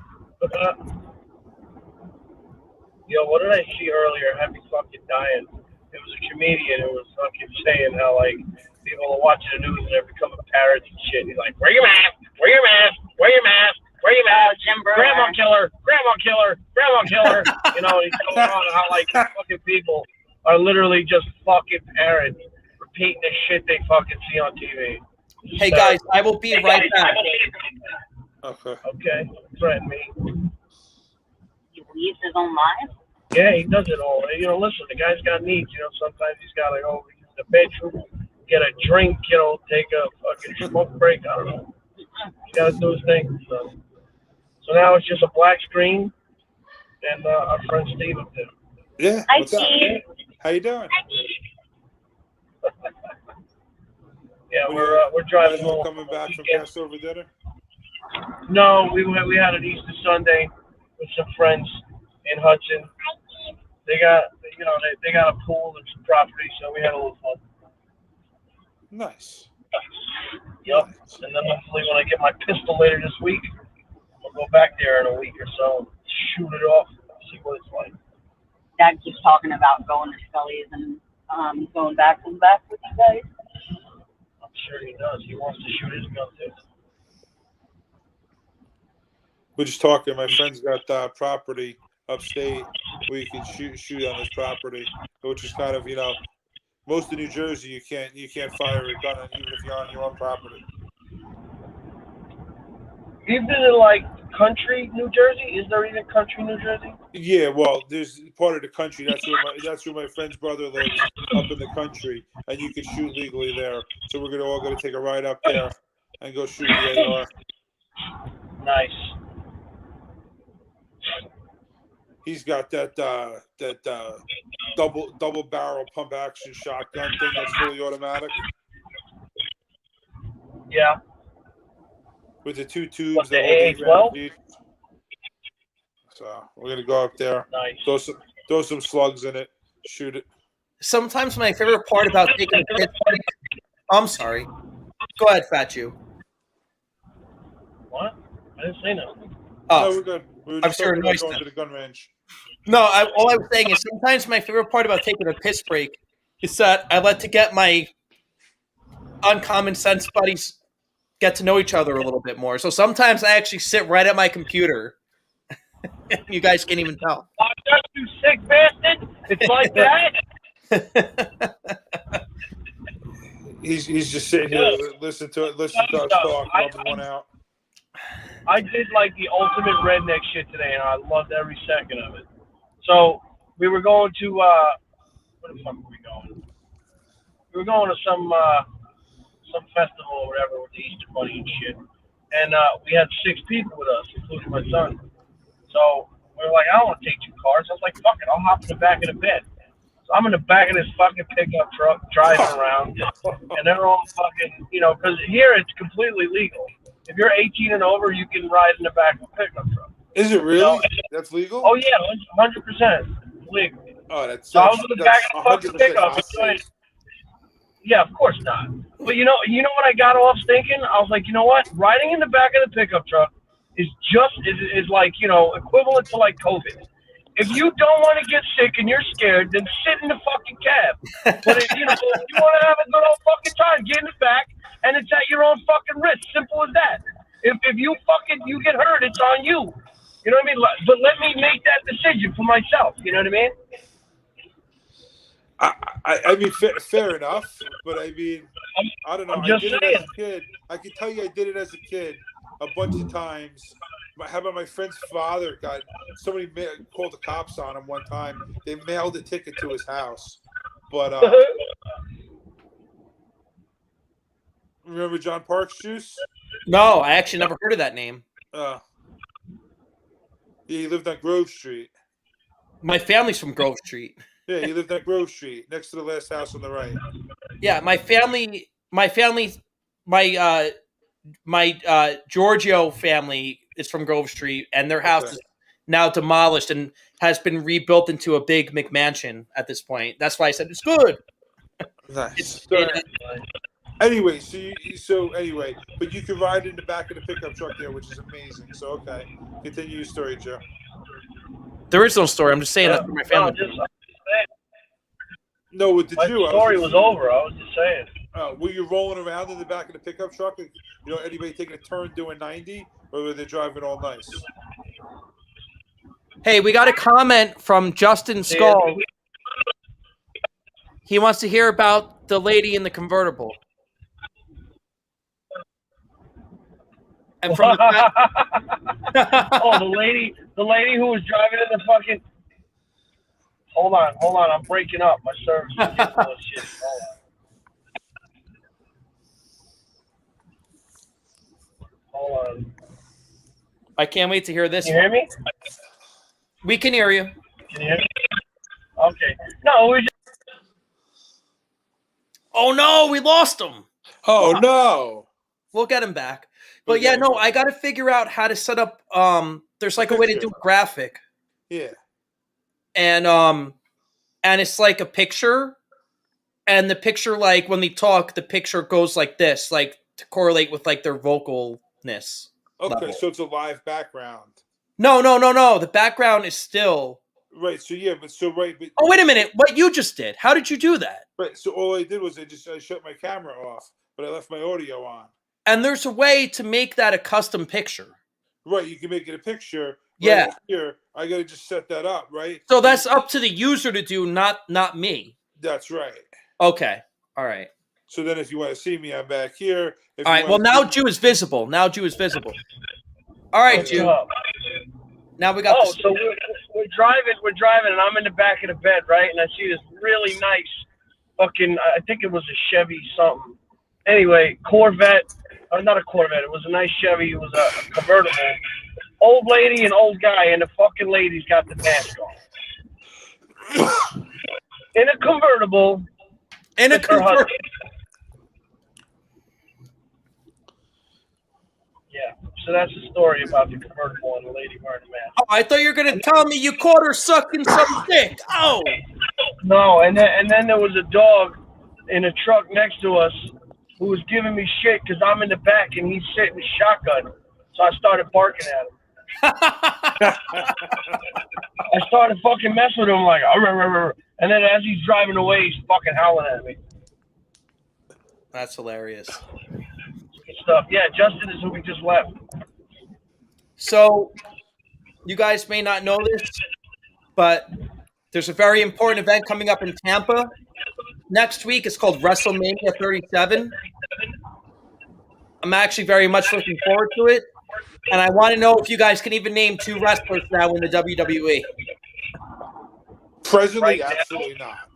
Yo, what did I see earlier? I had me fucking dying. It was a comedian who was fucking saying how, like, people are watching the news and they're becoming parrots and shit. He's like, wear your mask, wear your mask, wear your mask, wear your mask. Grandma killer, grandma killer, grandma killer. You know, and he's going on how, like, fucking people are literally just fucking parrots repeating the shit they fucking see on TV. Hey, guys, I will be right back. Okay. Okay, threaten me. He leaves his own life? Yeah, he does it all. You know, listen, the guy's got needs. You know, sometimes he's got to go to the bedroom, get a drink, you know, take a fucking smoke break. I don't know. He's got to do his thing. So now it's just a black screen and our friend Steve up there. Yeah. Hi, What's up? Steve. How you doing? Yeah, we're driving You home. coming back from weekend. Passover dinner? No, we had an Easter Sunday with some friends in Hudson. They got, you know, they got a pool and some property, so we had a little fun. Nice. Yep. And then hopefully when I get my pistol later this week, I'll go back there in a week or so and shoot it off, see what it's like. Dad keeps talking about going to Scully's and going back with you guys. I'm sure he does. He wants to shoot his gun too. We're just talking. My friend's got property upstate where you can shoot on his property, which is kind of, you know, most of New Jersey you can't fire a gun on, even if you're on your own property. Even in like country New Jersey, is there even country New Jersey? Yeah, well, there's part of the country. That's where my friend's brother lives, up in the country, and you can shoot legally there. So we're all gonna take a ride up there and go shoot the AR. Nice. He's got that double barrel pump action shotgun thing that's fully automatic Yeah. with the two tubes. What, the that hold AA-12? the each. So we're gonna go up there, Nice. throw some slugs in it, shoot it. Sometimes my favorite part about taking a piss break. I'm sorry. Go ahead, Fat Jew. What? I didn't say nothing. No, Oh, we're good. We were I'm just sure talking about noise going now. to the gun range. no. All I was saying is sometimes my favorite part about taking a piss break is that I like to get my uncommon sense buddies get to know each other a little bit more. So sometimes I actually sit right at my computer. You guys can't even tell. Oh, you sick bastard! It's like that. He's just sitting here, listen to us talk, rubbing one out. I did like the ultimate redneck shit today, and I loved every second of it. So we were going to where the fuck were we going? We were going to some festival or whatever with the Easter Bunny and shit, and we had 6 people with us, including my son. So we were like, I don't want to take 2 cars. I was like, fuck it, I'll hop in the back of the bed. So I'm in the back of this fucking pickup truck driving around, and they're all fucking, you know, because here it's completely legal. If you're 18 and over, you can ride in the back of a pickup truck. Is it really? No. That's legal? Oh yeah, 100% legal. Oh, that's So I was in the back of the fucking 100% pickup. not safe. Yeah, of course not. But you know what I got off thinking? I was like, you know what? Riding in the back of the pickup truck is like, you know, equivalent to like COVID. If you don't want to get sick and you're scared, then sit in the fucking cab. But if, you know, if you want to have a good old fucking time, get in the back, and it's at your own fucking risk. Simple as that. If you get hurt, it's on you. You know what I mean? But let me make that decision for myself. You know what I mean? I mean, fair enough, but I mean, I don't know. I did it as a kid. I can tell you I did it as a kid a bunch of times. How about my friend's father got somebody called the cops on him one time. They mailed a ticket to his house. But remember John Parks Juice? No, I actually never heard of that name. Yeah, he lived on Grove Street. My family's from Grove Street. Yeah, he lived on Grove Street, next to the last house on the right. Yeah, my Giorgio family is from Grove Street, and their house is now demolished and has been rebuilt into a big McMansion at this point. That's why I said it's good. Nice. It- Anyway, anyway, but you can ride in the back of the pickup truck there, which is amazing. So okay, continue your story, Joe. there is no story. I'm just saying that's for my family. No, with the My Jew. story was over. I was just saying. Were you rolling around in the back of the pickup truck? You know, anybody taking a turn doing 90, or were they driving all nice? Hey, we got a comment from Justin Skull. He wants to hear about the lady in the convertible. And from Oh, the lady who was driving in the fucking. Hold on, I'm breaking up. My service is getting bullshit. Hold on. I can't wait to hear this. Can you hear me? We can hear you. Can you hear me? Okay. No, we just. Oh no, we lost him. Oh no! We'll get him back. But yeah, no, I got to figure out how to set up. There's like a way to do a graphic. Yeah. And it's like a picture, and the picture, like when they talk, the picture goes like this, like to correlate with like their vocalness. Okay, level. so it's a live background. No. The background is still. Right. So yeah, but Oh, wait a minute. What you just did? How did you do that? right. So all I did was I shut my camera off, but I left my audio on. And there's a way to make that a custom picture. Right. You can make it a picture. Right. Yeah. Here, I got to just set that up, right? So that's up to the user to do, not me. That's right. Okay. All right. So then, if you want to see me, I'm back here. If All you right. Well, wanna now see- Jew is visible. All right, What's Jew. up? Now we got. Oh, so we're driving, and I'm in the back of the bed, right? And I see this really nice fucking, I think it was a Chevy something. Anyway, Corvette, not a Corvette, it was a nice Chevy, it was a convertible. Old lady and old guy, and the fucking lady's got the mask on. In a convertible. In a with her husband. convertible. Yeah, so that's the story about the convertible and the lady wearing a mask. Oh, I thought you were gonna tell me you caught her sucking some dick. Oh. No, and then there was a dog in a truck next to us who was giving me shit because I'm in the back and he's sitting with shotgun. So I started barking at him. I started fucking messing with him like, "Arr." And then as he's driving away, he's fucking howling at me. That's hilarious. Stuff. Yeah, Justin is who we just left. So, you guys may not know this, but there's a very important event coming up in Tampa next week. It's called WrestleMania 37. I'm actually very much looking forward to it. And I want to know if you guys can even name 2 wrestlers now in the WWE. Presently, Right now? absolutely not.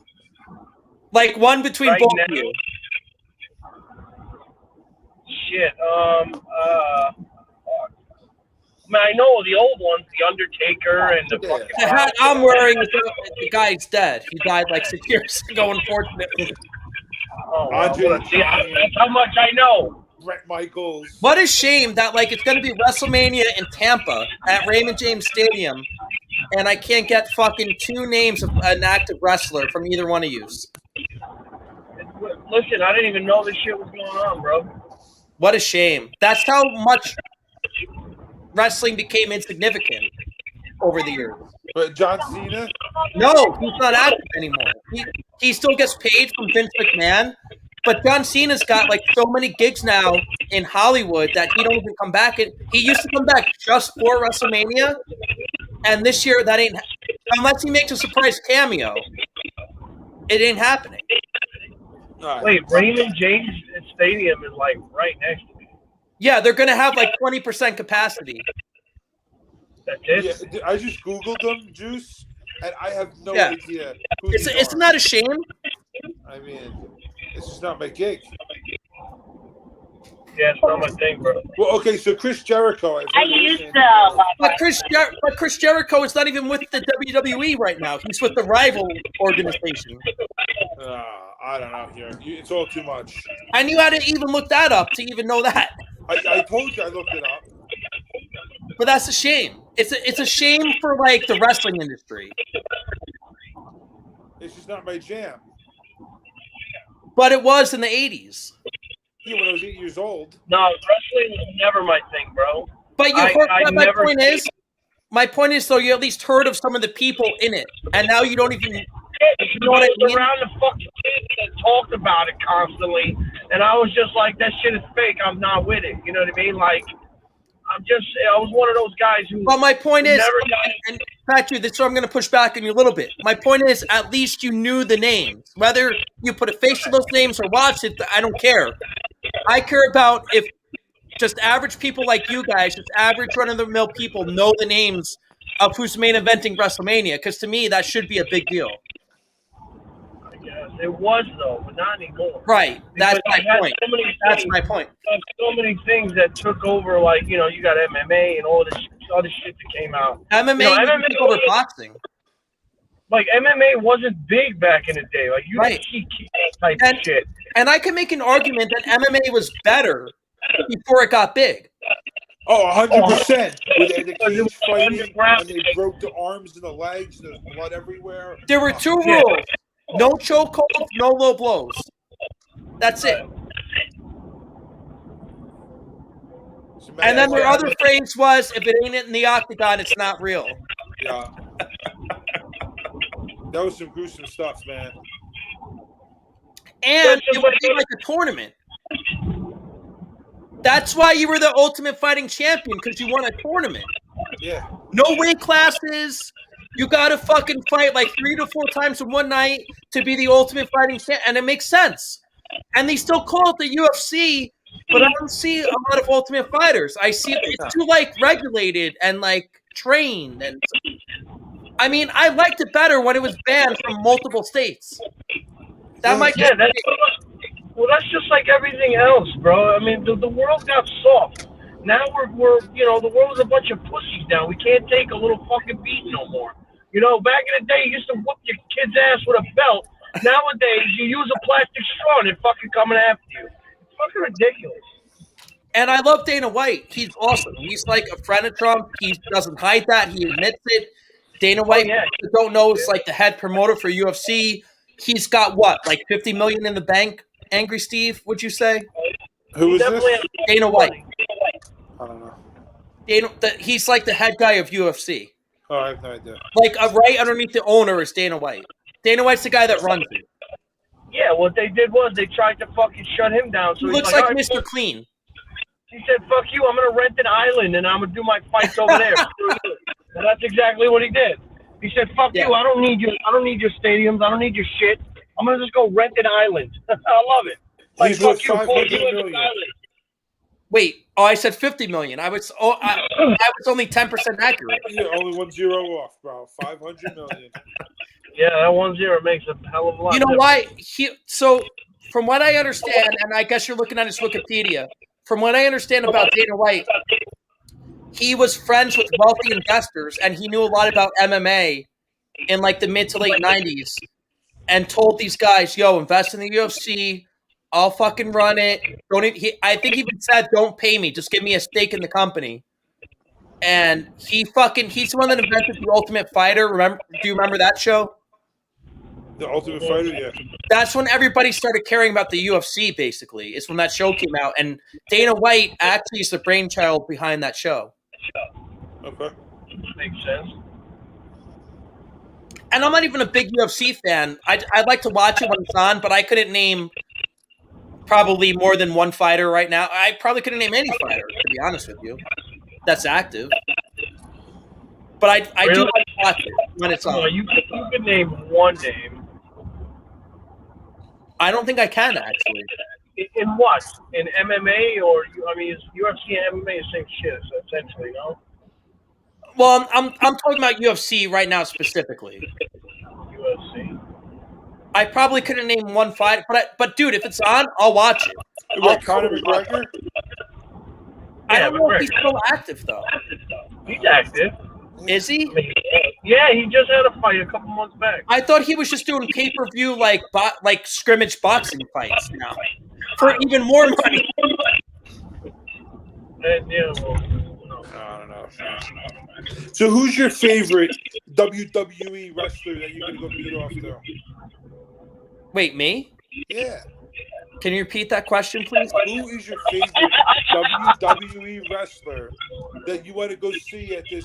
Like one between Right both now? of you. Shit. I mean, I know the old ones, the Undertaker and the fucking. The hat I'm wearing is the guy's dead. He died like 6 years ago, unfortunately. Oh, well, Andre the see, Giant. that's how much I know. Brett Michaels. What a shame that like it's going to be WrestleMania in Tampa at Raymond James Stadium, and I can't get fucking 2 names of an active wrestler from either one of you. Listen, I didn't even know this shit was going on, bro. What a shame. That's how much wrestling became insignificant over the years. But John Cena. No, he's not active anymore. He still gets paid from Vince McMahon, but John Cena's got like so many gigs now in Hollywood that he don't even come back. He used to come back just for WrestleMania, and this year that ain't, unless he makes a surprise cameo, it ain't happening. Wait, Raymond James Stadium is like right next to me. Yeah, they're gonna have like 20% capacity. That's it. Yeah, I just Googled them, Juice, and I have no Yeah. idea who these Isn't are. that a shame? I mean, it's just not my gig. Yeah, it's not my thing, bro. Well, okay, so Chris Jericho. I used to. But Chris Jericho is not even with the WWE right now. He's with the rival organization. I don't know here. It's all too much. And you had to even look that up to even know that. I told you I looked it up. But that's a shame. It's a shame for like the wrestling industry. It's just not my jam. But it was in the 80s. Yeah, when I was 8 years old. No, wrestling was never my thing, bro. But my point is, though, you at least heard of some of the people in it, and now you don't even. You know what I mean? Around the fucking kids that talked about it constantly, and I was just like, that shit is fake. I'm not with it. You know what I mean? Like, I was one of those guys who. But my point is, never got and Patrick, that's where I'm going to push back on you a little bit. My point is, at least you knew the names. Whether you put a face to those names or watched it, I don't care. I care about if just average people like you guys, just average run-of-the-mill people, know the names of who's main eventing WrestleMania. Because to me, that should be a big deal. Yes, it was though, but not anymore. Right. That's my point. That's my point. So many things that took over, like, you know, you got MMA and all this other shit that came out. MMA, MMA took over boxing. Like, MMA wasn't big back in the day. Like, you Right. see type of shit. And I can make an argument that MMA was better before it got big. Oh, 100%. With the cage fighting, underground. and they broke the arms and the legs, and there's blood everywhere. There were two rules. No chokeholds, no low blows. That's it. And then their other phrase was, if it ain't in the octagon, it's not real. Yeah. That was some gruesome stuff, man. And it would be like a tournament. That's why you were the Ultimate Fighting Champion, because you won a tournament. Yeah. No weight classes. You got to fucking fight like 3 to 4 times in one night to be the Ultimate Fighting Champion. And it makes sense. And they still call it the UFC, but I don't see a lot of Ultimate Fighters. I see it's too like regulated and like trained. And I mean, I liked it better when it was banned from multiple states. That might Yeah, that's just like everything else, bro. I mean, the world got soft. Now we're you know, the world is a bunch of pussies now. We can't take a little fucking beating no more. You know, back in the day, you used to whoop your kid's ass with a belt. Nowadays, you use a plastic straw and it's fucking coming after you. It's fucking ridiculous. And I love Dana White. He's awesome. He's like a friend of Trump. He doesn't hide that. He admits it. Dana White, if you don't know, is like the head promoter for UFC. He's got what, like $50 million in the bank? Angry Steve, would you say? Who is this? Dana White. I don't know. He's like the head guy of UFC. Oh, I have no idea. Like right underneath the owner is Dana White. Dana White's the guy that runs it. Yeah, what they did was they tried to fucking shut him down. So He looks like like Mr. Clean. He said, "Fuck you! I'm gonna rent an island and I'm gonna do my fights over there." And that's exactly what he did. He said, "Fuck you! I don't need you. I don't need your stadiums. I don't need your shit. I'm gonna just go rent an island." I love it. Like, He's worth fuck you, $500 million. Wait, I said $50 million. I was only 10% accurate. Yeah, only 1 0 off, bro. $500 million. Yeah, that 1-0 makes a hell of a lot. You know why? So, from what I understand, and I guess you're looking at his Wikipedia, from what I understand about Dana White, he was friends with wealthy investors, and he knew a lot about MMA in like the mid to late 90s, and told these guys, "Yo, invest in the UFC. I'll fucking run it. I think he even said, don't pay me. Just give me a stake in the company." And he's the one that invented the Ultimate Fighter. Do you remember that show? The Ultimate Fighter, yeah. That's when everybody started caring about the UFC, basically. It's when that show came out. And Dana White actually is the brainchild behind that show. Okay. Makes sense. And I'm not even a big UFC fan. I'd like to watch it when it's on, but I couldn't name probably more than one fighter right now. I probably couldn't name any fighter, to be honest with you, that's active. But I do like to watch it when it's on. You can name one name. I don't think I can, actually. In what? In MMA or I mean, is UFC and MMA the same shit? So essentially, no. Well, I'm talking about UFC right now specifically. UFC. I probably couldn't name one fight, but dude, if it's on, I'll watch it. What, Conor McGregor? I don't know if he's still active though. He's active. Is he? Yeah, he just had a fight a couple months back. I thought he was just doing pay-per-view like scrimmage boxing fights now for even more money. And yeah, well, no. I don't know. So who's your favorite WWE wrestler that you're gonna go beat off to? Wait, me? Yeah. Can you repeat that question, please? Who is your favorite WWE wrestler that you want to go see at this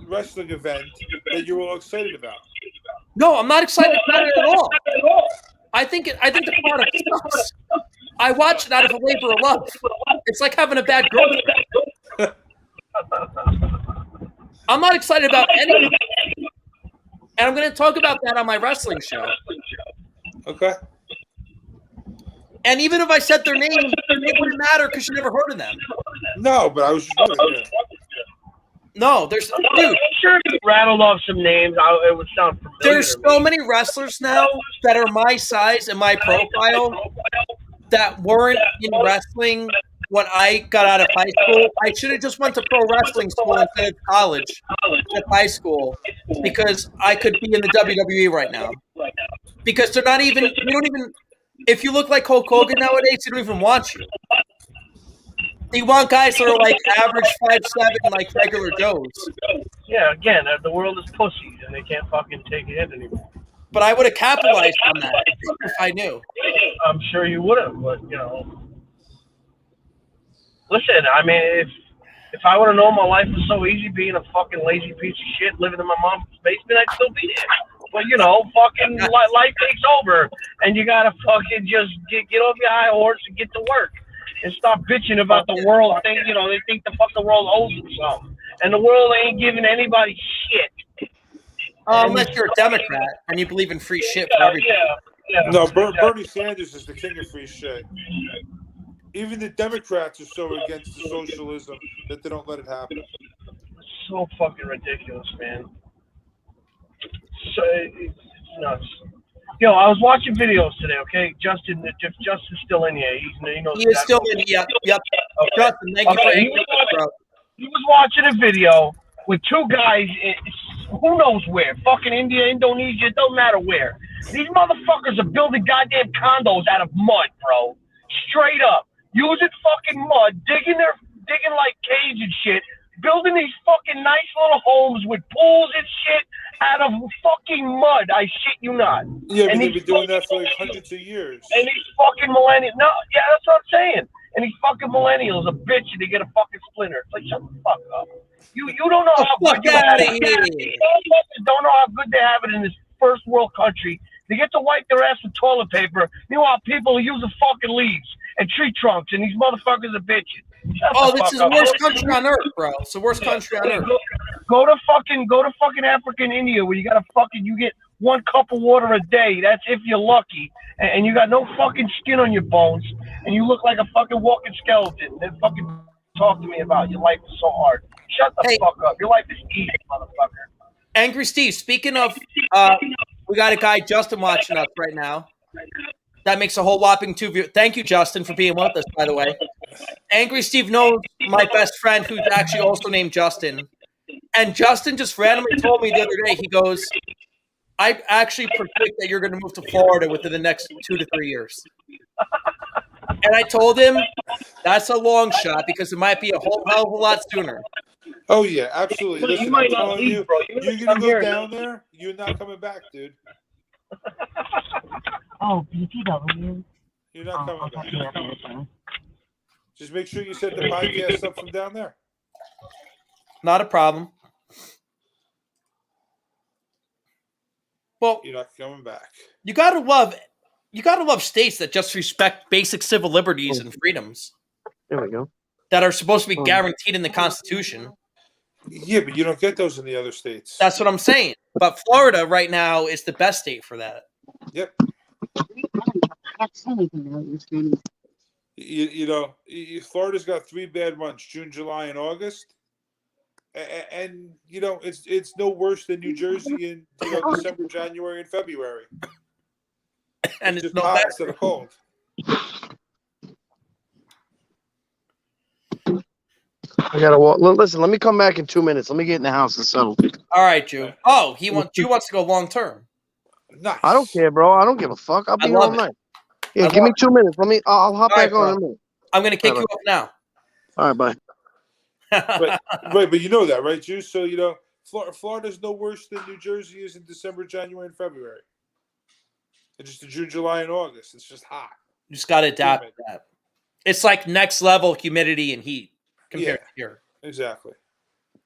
wrestling event that you're all excited about? No, I'm not excited about it at all. I think the product sucks. I watch it out of a labor of love. It's like having a bad girlfriend. I'm not excited about anything. And I'm going to talk about that on my wrestling show. Okay. And even if I said their name, it wouldn't matter because you never heard of them. No, but I was just wondering. No, dude. I'm sure if you rattled off some names, it would sound familiar. There's so many wrestlers now that are my size and my profile that weren't in wrestling when I got out of high school. I should have just went to pro wrestling school instead of college at high school because I could be in the WWE right now. Because they're not even, you don't even, if you look like Hulk Hogan nowadays, they don't even want you. They want guys that are like average 5'7", like regular Joes. Yeah, again, the world is pussy, and they can't fucking take it in anymore. But I would have capitalized on that if I knew. I'm sure you would have, but, you know. Listen, I mean, if I would have known my life was so easy being a fucking lazy piece of shit living in my mom's basement, I'd still be there. But, you know, fucking life takes over, and you got to fucking just get off your high horse and get to work. And stop bitching about the world thing. You know, they think the fucking world owes them something. And the world ain't giving anybody shit. Unless you're a Democrat and you believe in free shit for everything. Yeah. No, Bernie Sanders is the king of free shit. Even the Democrats are so against the socialism that they don't let it happen. So fucking ridiculous, man. So it's nuts. Yo, I was watching videos today. Okay, Justin. If Justin's still in here, he knows. He is still in. Yep. Okay. Justin, thank you for hanging out, bro. He was watching a video with two guys. Who knows where? Fucking India, Indonesia. It don't matter where. These motherfuckers are building goddamn condos out of mud, bro. Straight up, using fucking mud, digging like caves and shit. Building these fucking nice little homes with pools and shit out of fucking mud. I shit you not. Yeah, but And they've been these doing that for like hundreds of years. And these fucking millennials. No, yeah, that's what I'm saying. And these fucking millennials are bitch and they get a fucking splinter. It's like, shut the fuck up. You don't know how good you have it. You don't know how good they have it in this first world country. They get to wipe their ass with toilet paper. Meanwhile, people are using fucking leaves and tree trunks, and these motherfuckers are bitching. This is the worst country on earth, bro. It's the worst country on earth. Go to fucking Africa and India where you get 1 cup of water a day. That's if you're lucky, and you got no fucking skin on your bones, and you look like a fucking walking skeleton. Then fucking talk to me about your life is so hard. Shut the fuck up. Your life is easy, motherfucker. Angry Steve. Speaking of, we got a guy Justin watching us right now. That makes a whole whopping 2 views. Thank you, Justin, for being with us, by the way. Angry Steve knows my best friend who's actually also named Justin. And Justin just randomly told me the other day, he goes, I actually predict that you're going to move to Florida within the next 2 to 3 years. And I told him that's a long shot because it might be a whole hell of a lot sooner. Oh, yeah, absolutely. Listen, I'm telling you, bro. you're going to go down there, you're not coming back, dude. Oh, BTW. You're not coming back. Just make sure you set the podcast up from down there. Not a problem. Well, You're not coming back. you gotta love states that just respect basic civil liberties and freedoms. There we go. That are supposed to be guaranteed in the Constitution. Yeah, but you don't get those in the other states. That's what I'm saying. But Florida right now is the best state for that. Yep. Florida's got 3 bad months: June, July, and August. And it's no worse than New Jersey in December, January, and February. And it's just no hot better. instead of cold. I gotta walk. Listen, let me come back in 2 minutes. Let me get in the house and settle. All right, Jew. Oh, Jew wants to go long term. Nice. I don't care, bro. I don't give a fuck. I'll be here all night. Yeah, give me 2 minutes. I'll hop back on in a minute. I'm gonna kick you up now. All right, bye. Right, right, but you know that, right, Juice? So Florida's no worse than New Jersey is in December, January, and February. It's just June, July, and August. It's just hot. You just got to adapt Humid. to that. It's like next level humidity and heat compared Yeah, to here. exactly.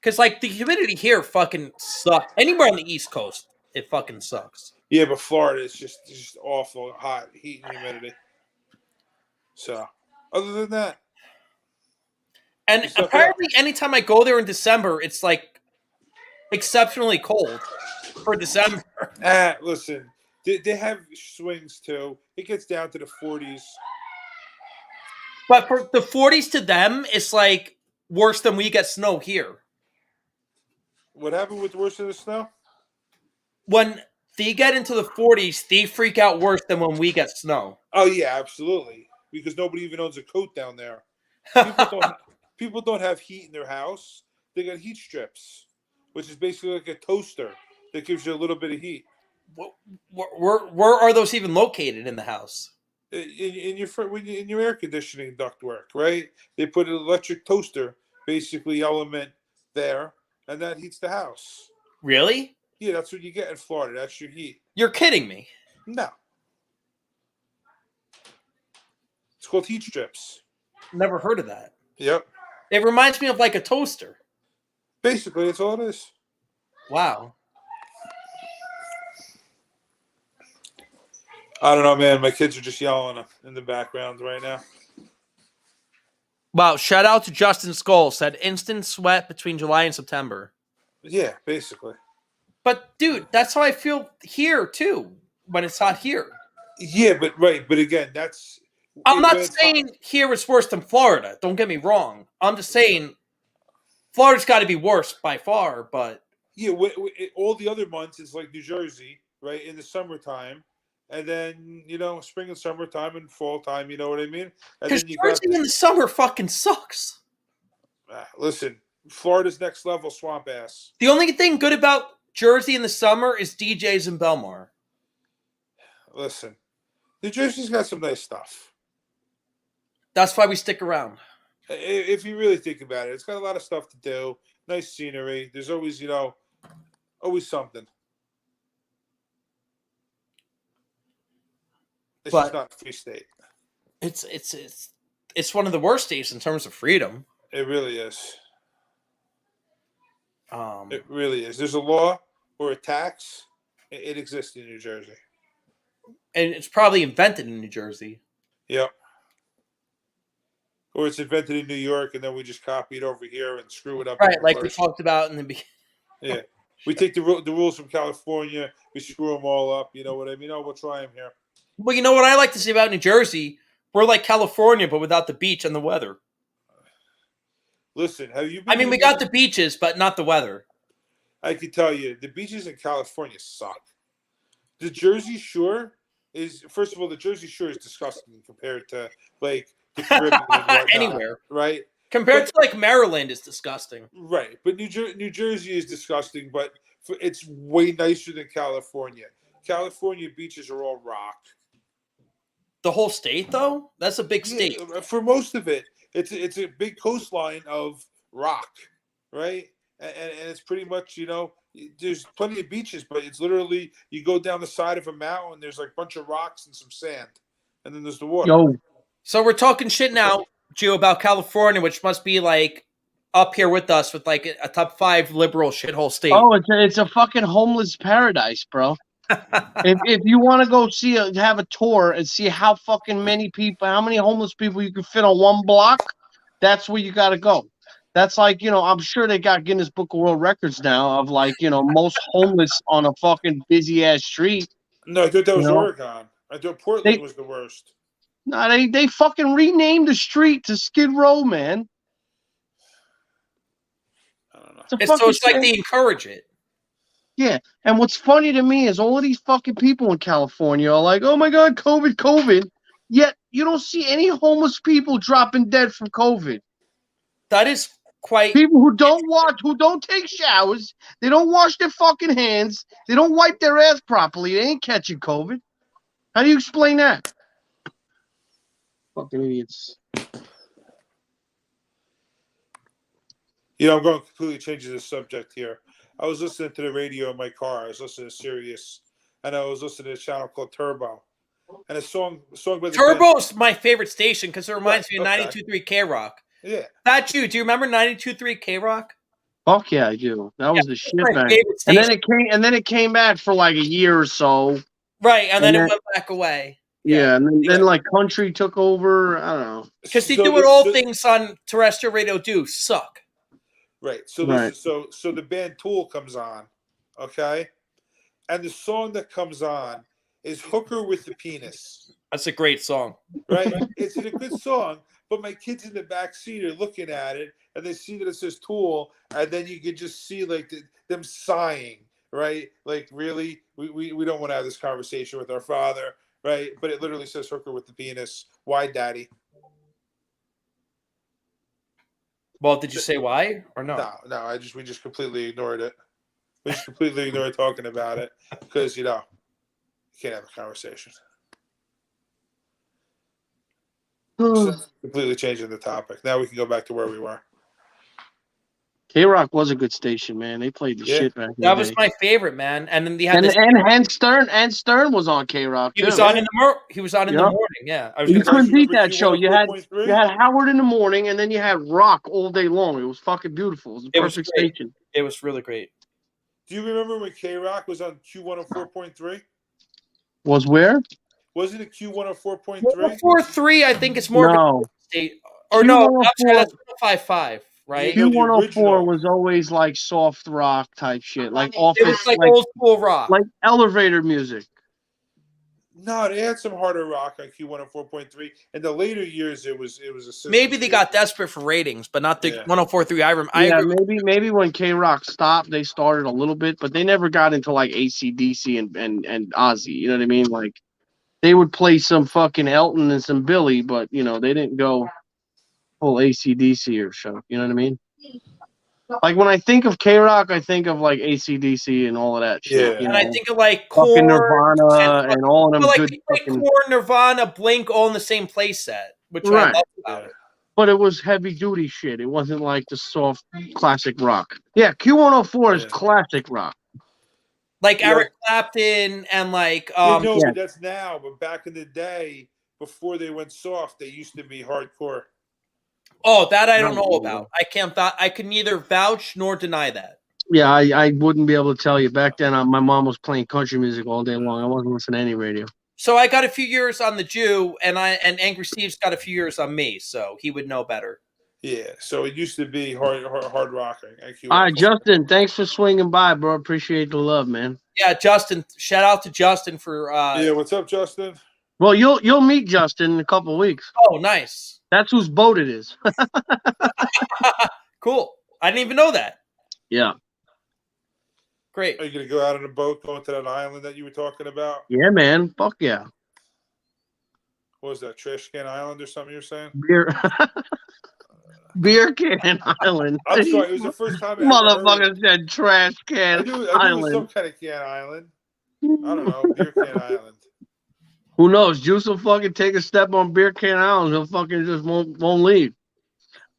Because like the humidity here fucking sucks. Anywhere on the East Coast, it fucking sucks. Yeah, but Florida is just awful hot, heat and humidity. So, other than that, And there's nothing else. apparently, anytime I go there in December, it's like exceptionally cold for December. Listen, they have swings too. It gets down to the 40s. But for the 40s to them, it's like worse than we get snow here. What happened with the worst of the snow? When they get into the 40s, they freak out worse than when we get snow. Oh yeah, absolutely. Because nobody even owns a coat down there. People don't have heat in their house. They got heat strips, which is basically like a toaster that gives you a little bit of heat. Where are those even located in the house? In your air conditioning ductwork, right? They put an electric toaster, basically element there, and that heats the house. Really? Yeah, that's what you get in Florida. That's your heat. You're kidding me. No, it's called heat strips. Never heard of that. Yep. It reminds me of like a toaster. Basically, that's all it is. Wow. I don't know, man. My kids are just yelling in the background right now. Wow. Shout out to Justin Skull. Said instant sweat between July and September. Yeah, basically. But dude, that's how I feel here too when it's hot here. Yeah, but again, that's. I'm not saying here is worse than Florida. Don't get me wrong. I'm just saying Florida's got to be worse by far. But yeah, all the other months it's like New Jersey, right, in the summertime, and then spring and summertime and fall time. You know what I mean? And because then you Jersey in the summer fucking sucks. listen, Florida's next level swamp ass. The only thing good about Jersey in the summer is DJs and Belmar. Listen, New Jersey's got some nice stuff. That's why we stick around. If you really think about it, it's got a lot of stuff to do. Nice scenery. There's always, always something. It's just not a free state. It's one of the worst states in terms of freedom. It really is. Um, It really is. There's a law or a tax. It exists in New Jersey. and it's probably invented in New Jersey. Yep. Or it's invented in New York, and then we just copy it over here and screw it up. Right, like we talked about in the beginning. Yeah. We take the rules from California, we screw them all up. You know what I mean? Oh, we'll try them here. Well, you know what I like to say about New Jersey? We're like California, but without the beach and the weather. Listen, have you been? I mean, we got the beaches, but not the weather. I can tell you, the beaches in California suck. The Jersey Shore is, first of all, the Jersey Shore is disgusting compared to like the Caribbean and whatnot, Anywhere, right? Compared to like Maryland, is disgusting. Right, but New Jersey is disgusting, but it's way nicer than California. California beaches are all rock. The whole state, though, that's a big state. Yeah, for most of it, it's a big coastline of rock, right? And it's pretty much there's plenty of beaches, but it's literally you go down the side of a mountain. There's like a bunch of rocks and some sand, and then there's the water. Yo, So we're talking shit now, Gio, about California, which must be like up here with us with like a top 5 liberal shithole state. oh, it's a fucking homeless paradise, bro. if you want to go have a tour and see how fucking how many homeless people you can fit on one block, that's where you got to go. That's like, I'm sure they got Guinness Book of World Records now of like, most homeless on a fucking busy ass street. No, I thought that was Oregon. I thought Portland was the worst. No, they fucking renamed the street to Skid Row, man. I don't know. It's like they encourage it. Yeah, and what's funny to me is all of these fucking people in California are like, oh my God, COVID. Yet you don't see any homeless people dropping dead from COVID. That is quite... People who don't take showers, they don't wash their fucking hands, they don't wipe their ass properly, they ain't catching COVID. How do you explain that? Fucking idiots. I'm going completely changing the subject here. I was listening to the radio in my car. I was listening to Sirius, and I was listening to a channel called Turbo, and a song by the band. Turbo's my favorite station because it reminds me of Okay. 92.3 K Rock. Yeah. That you? Do you remember 92.3 K Rock? Fuck yeah, I do. That was the shit My back. favorite And then station. it came back for like a year or so. Right, and then And it then- went back away. Yeah, and then Yeah. like country took over. I don't know. Because they So do what the- all the- things on terrestrial radio do suck. Right. So Right. listen, so the band Tool comes on, okay? And the song that comes on is Hooker with the Penis. That's a great song. Right? It's a good song, but my kids in the back seat are looking at it and they see that it says Tool, and then you can just see like them sighing, right? Like, really? We don't want to have this conversation with our father, right? But it literally says Hooker with the Penis. Why, Daddy? Well, did you say why or no? No, we just completely ignored it. We just completely ignored talking about it because you can't have a conversation. So, completely changing the topic. Now we can go back to where we were. K Rock was a good station, man. They played the Yeah. shit back in That the was day. my favorite, man. And then they had And this. and Stern was on K Rock He too. was on in the he was on in the Yeah. morning. Yeah, I was You going to couldn't say. beat remember that show. You had 104.3? Howard in the morning, and then you had Rock all day long. It was fucking beautiful. It was a It was perfect great. station. It was really great. Do you remember when K Rock was on Q104.3? Was where? Wasn't it Q104.3? 4.3, I think it's more of No. a state. Or no, I'm sorry, Q104 that's 105.5, right? No, the Q104 original. was always like soft rock type shit, like It office, was like old school rock. like elevator music. No, they had some harder rock on Q104.3. In the later years, it was a Maybe they got desperate for ratings, but not the Yeah. 104.3. I Yeah, agree. maybe when K Rock stopped, they started a little bit, but they never got into like AC/DC and Ozzy. You know what I mean? Like they would play some fucking Elton and some Billy, but they didn't go full AC/DC or so. You know what I mean? Like when I think of K Rock, I think of like AC/DC and all of that shit. Yeah. And I think of like fucking Korn Nirvana and all of them but like good they played fucking. Korn, Nirvana, Blink all in the same play set, which I Right. love about it. But it was heavy duty shit. It wasn't like the soft classic rock. Yeah, Q104 is Yeah. classic rock. Like Yeah. Eric Clapton and like No, yeah. but that's now. But back in the day, before they went soft, they used to be hardcore. oh, that I don't No, know no, about. I can't I can neither vouch nor deny that. Yeah, I wouldn't be able to tell you. Back then, my mom was playing country music all day long. I wasn't listening to any radio. So I got a few years on the Jew, and Angry Steve's got a few years on me, so he would know better. Yeah, so it used to be hard rock. All right, Justin, thanks for swinging by, bro. Appreciate the love, man. Yeah, Justin. Shout out to Justin for. Yeah, what's up, Justin? Well, you'll meet Justin in a couple of weeks. Oh, nice. That's whose boat it is. Cool. I didn't even know that. Yeah. Great. Are you gonna go out on a boat, going to that island that you were talking about? Yeah, man. Fuck yeah. What was that, Trash Can Island or something you're saying? Beer Can Island. I'm sorry, it was the first time I ever heard Motherfucker said Trash Can I knew it was Island. some kind of can island. I don't know, Beer Can Island. Who knows? Juice will fucking take a step on Beer Can Island. He'll fucking just won't leave.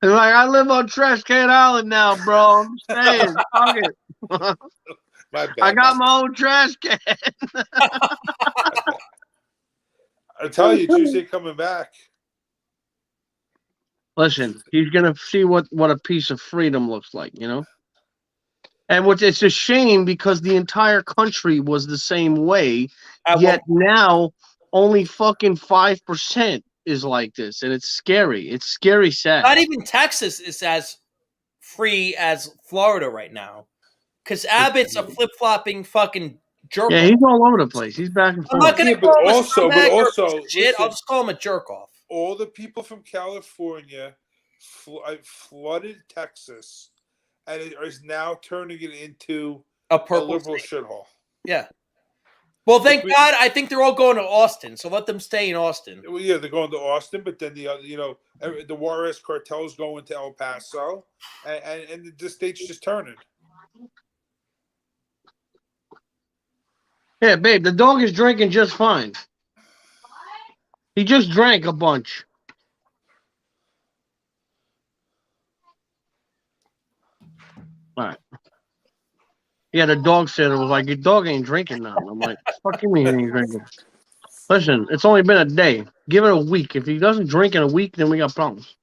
He's like, I live on Trash Can Island now, bro. I'm staying. Fuck it. My bad. I got my own trash can. I tell you, Juice ain't coming back. Listen, he's gonna see what a piece of freedom looks like, And it's a shame because the entire country was the same way, yet now only fucking 5% is like this, and it's scary. It's scary sad. Not even Texas is as free as Florida right now, because Abbott's a flip-flopping fucking jerk. Yeah, he's all over the place. He's back and I'm forth. not gonna call him a scumbag or a piece of shit. listen, I'll just call him a jerk off. All the people from California flooded Texas, and it is now turning it into a purple liberal shithole. Yeah. Well, thank God. I think they're all going to Austin, so let them stay in Austin. Well, yeah, they're going to Austin, but then the other, the Juarez cartel's going to El Paso, and the state's just turning. Yeah, babe, the dog is drinking just fine. He just drank a bunch. All right. Yeah, the dog sitter was like, your dog ain't drinking nothing. I'm like, fuck you mean he ain't drinking? Listen, it's only been a day. Give it a week. If he doesn't drink in a week, then we got problems.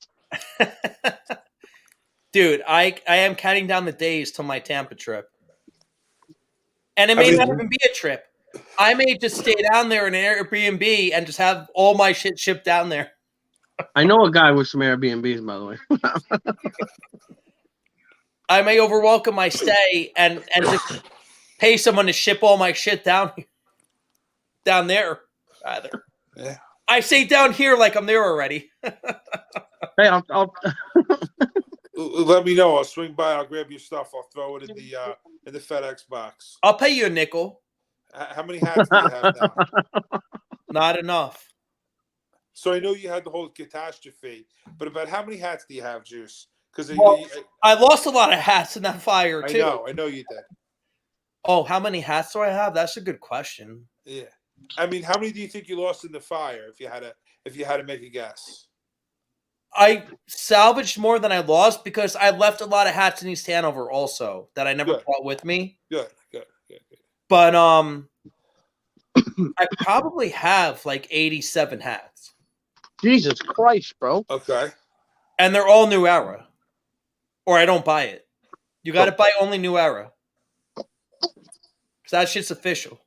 Dude, I am counting down the days till my Tampa trip. And it may not even be a trip. I may just stay down there in an Airbnb and just have all my shit shipped down there. I know a guy with some Airbnbs, by the way. I may overwelcome my stay and just pay someone to ship all my shit down there, rather. Yeah. I say down here like I'm there already. Hey, I'll Let me know. I'll swing by. I'll grab your stuff. I'll throw it in the FedEx box. I'll pay you a nickel. How many hats do you have now? Not enough. So I know you had the whole catastrophe, but about how many hats do you have, Juice? Because I lost a lot of hats in that fire too. I know you did. Oh, how many hats do I have? That's a good question. Yeah, I mean, how many do you think you lost in the fire? If you had to make a guess. I salvaged more than I lost because I left a lot of hats in East Hanover also that I never brought with me. Good. But I probably have like 87 hats. Jesus Christ, bro. Okay. And they're all New Era. Or I don't buy it. You got to buy only New Era. Because that shit's official.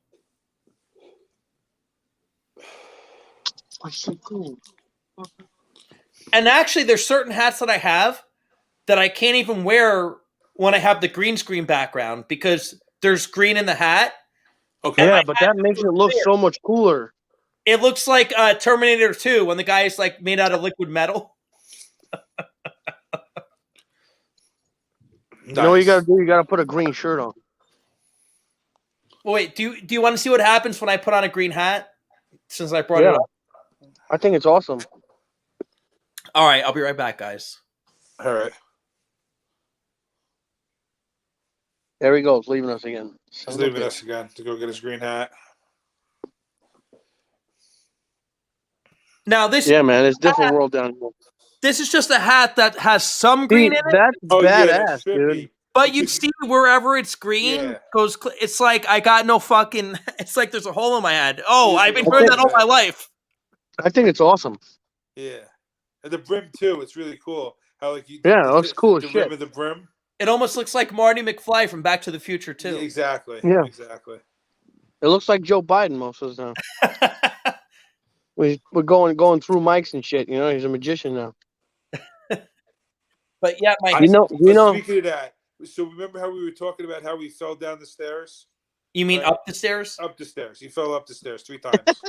That's so cool. And actually, there's certain hats that I have that I can't even wear when I have the green screen background because there's green in the hat. Okay. Yeah, but that makes it look so much cooler. It looks like Terminator 2 when the guy is like made out of liquid metal. Nice. You know what you gotta do? You gotta put a green shirt on. Well, wait, do you want to see what happens when I put on a green hat? Since I brought it up. I think it's awesome. All right, I'll be right back, guys. All right. There he goes, leaving us again. He's leaving us again to go get his green hat. Now this, man, it's a different world down here. This is just a hat that has some green in it. That's badass, dude. But you see wherever it's green goes. It's like I got no fucking. It's like there's a hole in my head. Oh, I've been wearing that all my life. I think it's awesome. Yeah, and the brim too. It's really cool. How like it looks cool as shit. Rim of the brim. It almost looks like Marty McFly from Back to the Future too. Yeah, exactly. Yeah, exactly. It looks like Joe Biden most of the time. We're going through mics and shit. You know, he's a magician now. But yeah, Mike. You know. Speaking of that, so remember how we were talking about how he fell down the stairs? You mean up the stairs? Up the stairs. He fell up the stairs 3 times.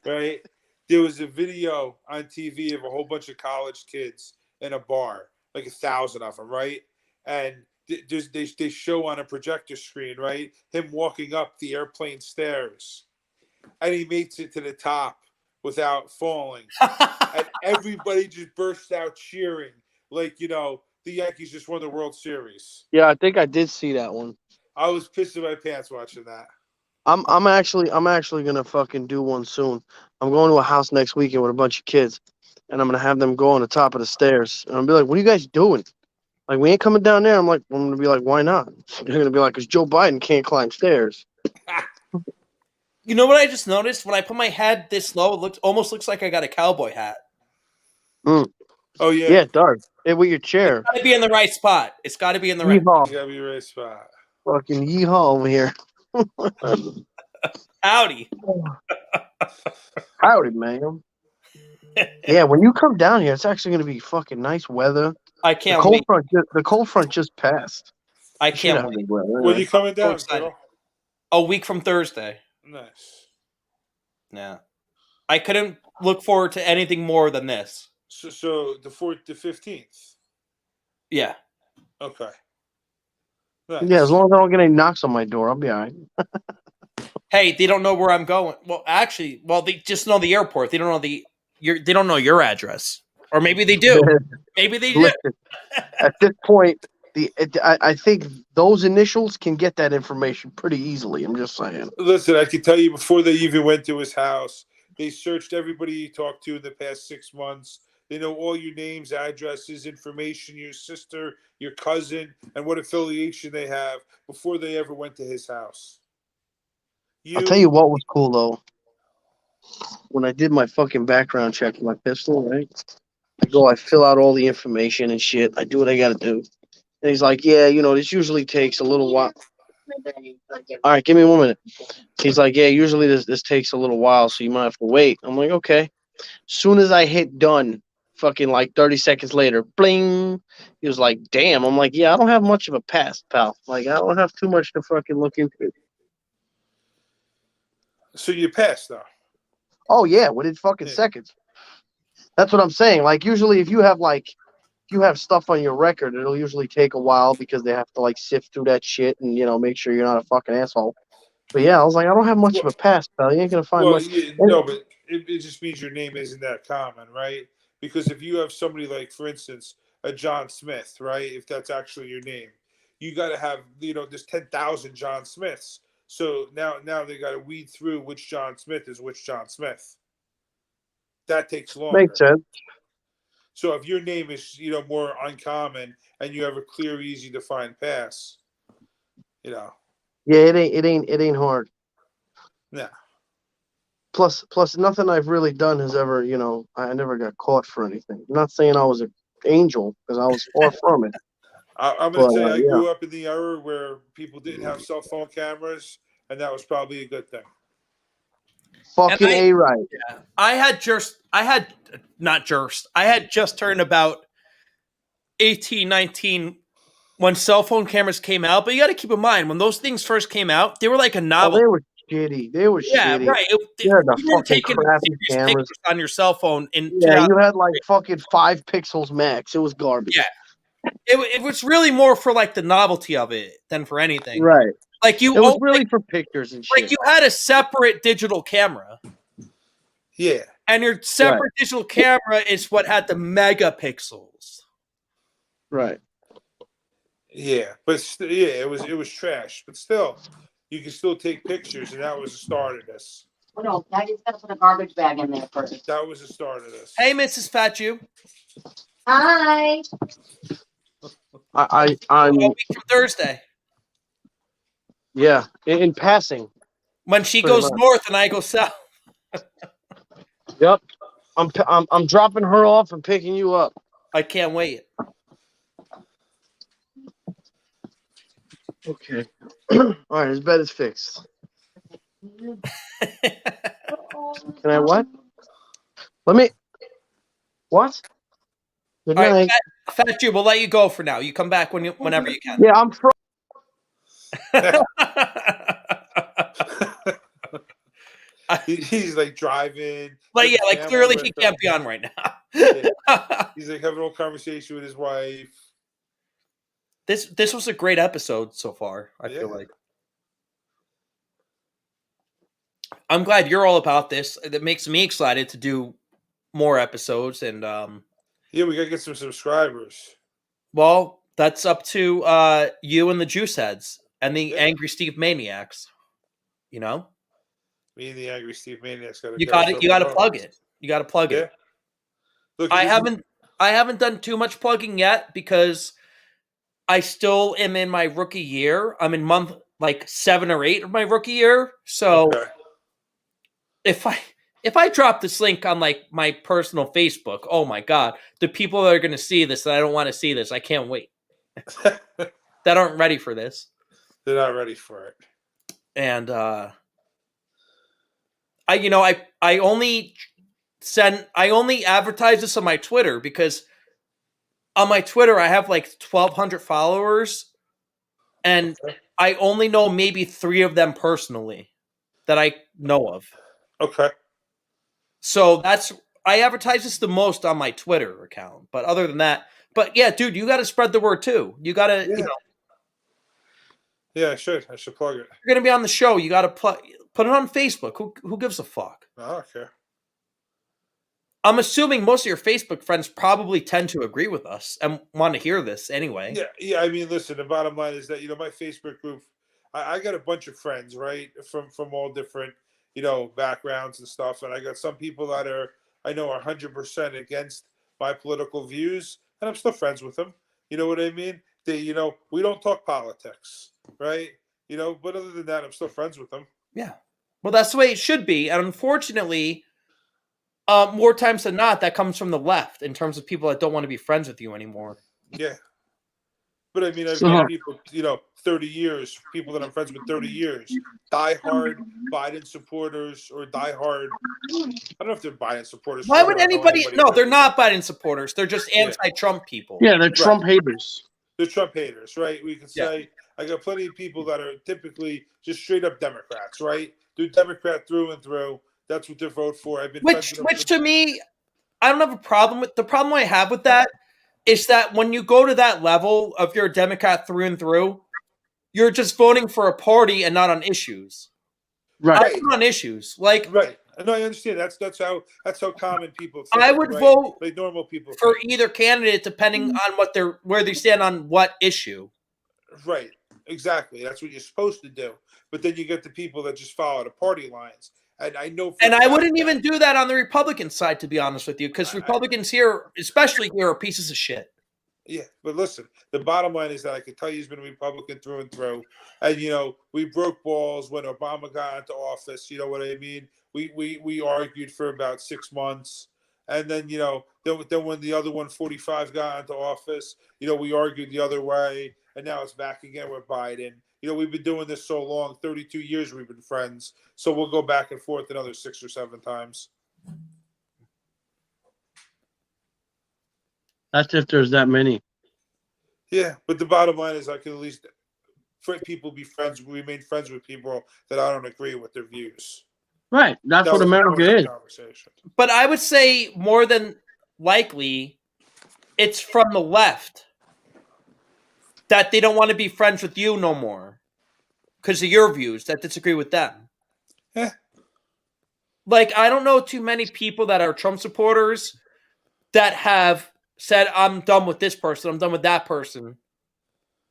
Right? There was a video on TV of a whole bunch of college kids in a bar, like 1,000 of them, right? And they show on a projector screen, right, him walking up the airplane stairs, and he makes it to the top without falling, and everybody just bursts out cheering, like the Yankees just won the World Series. Yeah, I think I did see that one. I was pissed in my pants watching that. I'm actually gonna fucking do one soon. I'm going to a house next weekend with a bunch of kids, and I'm gonna have them go on the top of the stairs, and I'll be like, "What are you guys doing? Like, we ain't coming down there." I'm gonna be like, "Why not?" They're gonna be like, "Cause Joe Biden can't climb stairs." You know what I just noticed? When I put my head this low, it almost looks like I got a cowboy hat. Mm. Oh yeah, yeah, it does. With your chair. It's got to be in the right spot. It's got to be in the right. You gotta be in the right spot. Fucking yeehaw over here. Howdy. Howdy, man. Yeah, when you come down here, it's actually going to be fucking nice weather. I can't wait. The cold front just passed. I can't wait. When are you coming down, girl? A week from Thursday. Nice. Yeah. I couldn't look forward to anything more than this. So the 15th. Yeah. Okay. Nice. Yeah, as long as I don't get any knocks on my door, I'll be all right. Hey, they don't know where I'm going. Well, actually, they just know the airport. They don't know they don't know your address. Or maybe they do. Maybe they do. Listen, at this point, I think those initials can get that information pretty easily. I'm just saying. Listen, I can tell you before they even went to his house, they searched everybody he talked to in the past 6 months. They know all your names, addresses, information, your sister, your cousin, and what affiliation they have before they ever went to his house. I'll tell you what was cool though. When I did my fucking background check with my pistol, right? I fill out all the information and shit. I do what I gotta do. And he's like, yeah, this usually takes a little while. All right, give me 1 minute. He's like, yeah, usually this takes a little while, so you might have to wait. I'm like, okay. Soon as I hit done, fucking like 30 seconds later, bling. He was like, damn. I'm like, yeah, I don't have much of a past, pal. Like, I don't have too much to fucking look into. So you passed, though. Oh, yeah, within fucking seconds. That's what I'm saying. Like, usually if you have stuff on your record, it'll usually take a while because they have to like sift through that shit and make sure you're not a fucking asshole. But yeah, I was like, I don't have much of a past, pal. You ain't gonna find much. No, but it just means your name isn't that common, right? Because if you have somebody like, for instance, a John Smith, right? If that's actually your name, you got to have, there's 10,000 John Smiths. So now they got to weed through which John Smith is which John Smith. That takes longer. Makes sense. So if your name is, more uncommon and you have a clear, easy to find pass, Yeah, it ain't hard. nah. Plus, nothing I've really done has ever, I never got caught for anything. I'm not saying I was an angel because I was far from it. I'm going to say I yeah. grew up in the era where people didn't have cell phone cameras, and that was probably a good thing. Fucking A-right. Yeah, I had just turned about 18, 19 when cell phone cameras came out. But you got to keep in mind, when those things first came out, they were like a novelty. They were shitty. Shitty. Right. You had the you weren't fucking taking crappy serious cameras pictures on your cell phone. Yeah, you had like fucking 5 pixels max. It was garbage. Yeah. It was really more for like the novelty of it than for anything. Right. Like it was really for pictures and shit. Like you had a separate digital camera. Yeah. And your separate digital camera is what had the megapixels. Right. Yeah, but it was trash. But still, you can still take pictures, and that was the start of this. Oh, no, Daddy's got to put a garbage bag in there first. That was the start of this. Hey, Mrs. Fat Jew. Hi. I'm a week from Thursday. Yeah, in passing. When she goes north and I go south. Yep. I'm dropping her off and picking you up. I can't wait. Okay. All right, his bed is fixed. Can I what? Let me. What? Good night. Right, Fat Jew, we'll let you go for now. You come back whenever you can. Yeah, I'm from. He's like driving. Like, yeah, like clearly he can't be on right now. Yeah. He's like having a little conversation with his wife. This was a great episode so far, I feel like. I'm glad you're all about this. That makes me excited to do more episodes and yeah, we gotta get some subscribers. Well, that's up to you and the Juice Heads and the Angry Steve Maniacs. You know? Me and the Angry Steve Maniacs gotta You gotta plug it. You gotta plug it. Look, I haven't done too much plugging yet because I still am in my rookie year. I'm in month like 7 or 8 of my rookie year. So if I drop this link on like my personal Facebook, oh my God, the people that are going to see this that I don't want to see this, I can't wait. That aren't ready for this. They're not ready for it. And I only advertise this on my Twitter because on my Twitter I have like 1,200 followers, and I only know maybe 3 of them personally that I know of. Okay. So I advertise this the most on my Twitter account. But other than that, yeah, dude, you got to spread the word too. You got to, Yeah, I should plug it. You're going to be on the show. You got to put it on Facebook. Who gives a fuck? I don't care. I'm assuming most of your Facebook friends probably tend to agree with us and want to hear this anyway. Yeah. I mean, listen. The bottom line is that my Facebook group. I got a bunch of friends, right, from all different backgrounds and stuff, and I got some people that I know are 100% against my political views, and I'm still friends with him. You know what I mean? We don't talk politics, right? But other than that, I'm still friends with him. Yeah. Well, that's the way it should be. And unfortunately, more times than not, that comes from the left in terms of people that don't want to be friends with you anymore. Yeah. But I mean, I've So- met people, 30 years, people that I'm friends with 30 years, diehard Biden supporters or diehard, I don't know if they're Biden supporters. Why would I don't know anybody? No, but- they're not Biden supporters. They're just Yeah. anti-Trump people. Yeah, they're Trump haters. They're Trump haters, right? We could Yeah. say, I got plenty of people that are typically just straight up Democrats, right? They're Democrat through and through. That's what they vote for. I've been friends with them Which to me, I don't have a problem with. The problem I have with that is that when you go to that level of you're a Democrat through and through, you're just voting for a party and not on issues. Right. I'm on issues. Like Right. No, I understand. That's how common people think. I would right? vote like normal people for think. either candidate depending on where they stand on what issue. Right. Exactly. That's what you're supposed to do. But then you get the people that just follow the party lines. And I know. And I wouldn't even do that on the Republican side, to be honest with you, because Republicans here, especially here, are pieces of shit. Yeah, but listen, the bottom line is that I can tell you he's been a Republican through and through. And we broke balls when Obama got into office. You know what I mean? We argued for about 6 months. And then, then when the other 145 got into office, we argued the other way. And now it's back again with Biden. We've been doing this so long, 32 years we've been friends. So we'll go back and forth another 6 or 7 times. That's if there's that many. Yeah, but the bottom line is I can at least remain friends with people that I don't agree with their views. Right. That's That what was the point of America the is. conversation. But I would say more than likely, it's from the left that they don't want to be friends with you no more because of your views that disagree with them. Yeah. Like, I don't know too many people that are Trump supporters that have said, I'm done with this person, I'm done with that person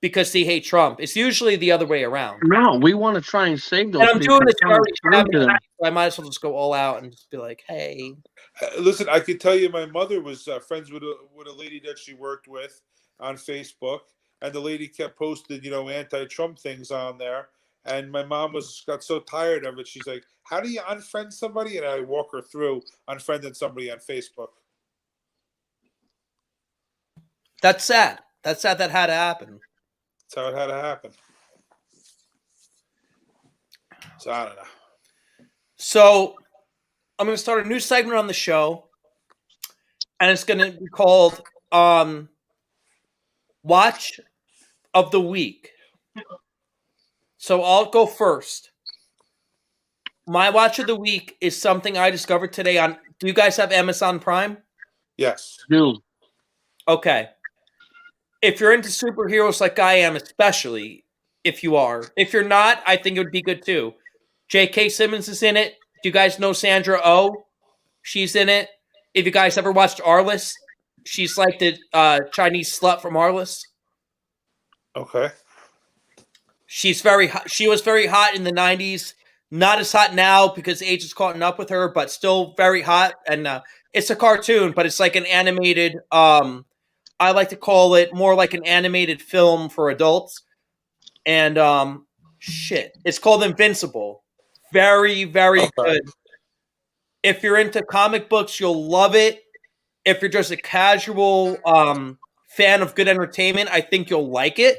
because they hate Trump. It's usually the other way around. No, we want to try and save those And I'm people. doing this very Turn to them. so I might as well just go all out and just be like, hey. Listen, I can tell you my mother was friends with a lady that she worked with on Facebook, and the lady kept posting, anti-Trump things on there. And my mom got so tired of it. She's like, how do you unfriend somebody? And I walk her through unfriending somebody on Facebook. That's sad. That's sad that had to happen. That's how it had to happen. So I don't know. So I'm going to start a new segment on the show, and it's going to be called Watch of the Week. So I'll go first. My watch of the week is something I discovered today on. Do you guys have Amazon Prime? Yes. Dude. Okay. If you're into superheroes like I am, especially if you are. If you're not, I think it would be good too. J.K. Simmons is in it. Do you guys know Sandra Oh? She's in it. If you guys ever watched Arliss, she's like the Chinese slut from Arliss. Okay. She's very hot. She was very hot in the 90s. Not as hot now because age has caught up with her, but still very hot. And it's a cartoon, but it's like an animated, I like to call it more like an animated film for adults. And it's called Invincible. Very, very good. If you're into comic books, you'll love it. If you're just a casual fan of good entertainment, I think you'll like it.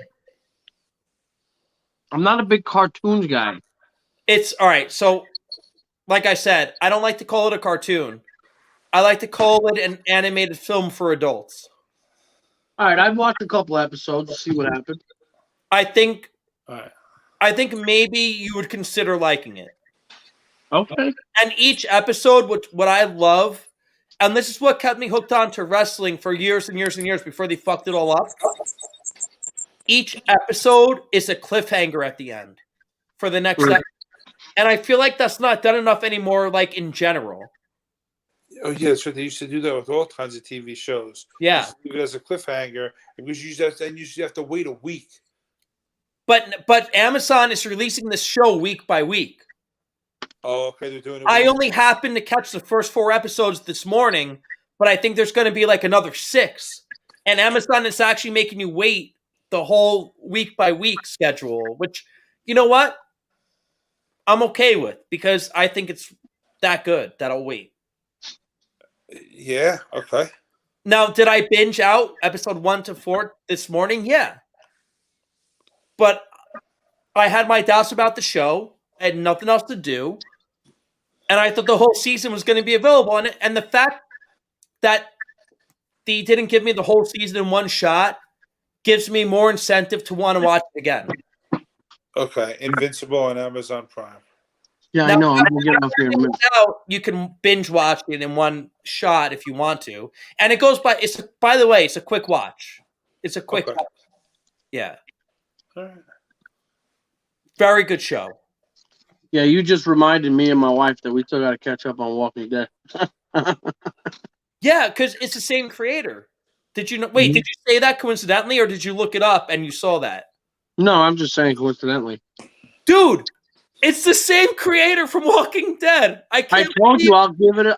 I'm not a big cartoons guy. It's all right. So, like I said, I don't like to call it a cartoon. I like to call it an animated film for adults. All right, I've watched a couple episodes to see what happened. I think All right. I think maybe you would consider liking it. Okay. And each episode, what I love, and this is what kept me hooked on to wrestling for years and years and years before they fucked it all up. Each episode is a cliffhanger at the end for the next episode. And I feel like that's not done enough anymore, like in general. Oh yeah, so they used to do that with all kinds of TV shows. Yeah. Leave it as a cliffhanger, because you usually have to wait a week. But Amazon is releasing this show week by week. Oh, okay, they're doing it. I only happened to catch the first 4 episodes this morning, but I think there's going to be like another 6. And Amazon is actually making you wait the whole week by week schedule, which, you know what? I'm okay with, because I think it's that good that I'll wait. Yeah. Okay. Now, did I binge out episode 1 to 4 this morning? Yeah. But I had my doubts about the show. I had nothing else to do. And I thought the whole season was going to be available. And the fact that they didn't give me the whole season in one shot gives me more incentive to want to watch it again. Okay. Invincible on Amazon Prime. Yeah, Now, I know. I'm gonna get off here in a minute. now you can binge watch it in one shot if you want to. And it goes by, by the way, it's a quick watch. It's a quick Okay. watch. Yeah. All right. Very good show. Yeah, you just reminded me and my wife that we still got to catch up on Walking Dead. Yeah, because it's the same creator. Did you know? Wait, did you say that coincidentally, or did you look it up and you saw that? No, I'm just saying coincidentally. Dude, it's the same creator from Walking Dead. I I can't told believe- you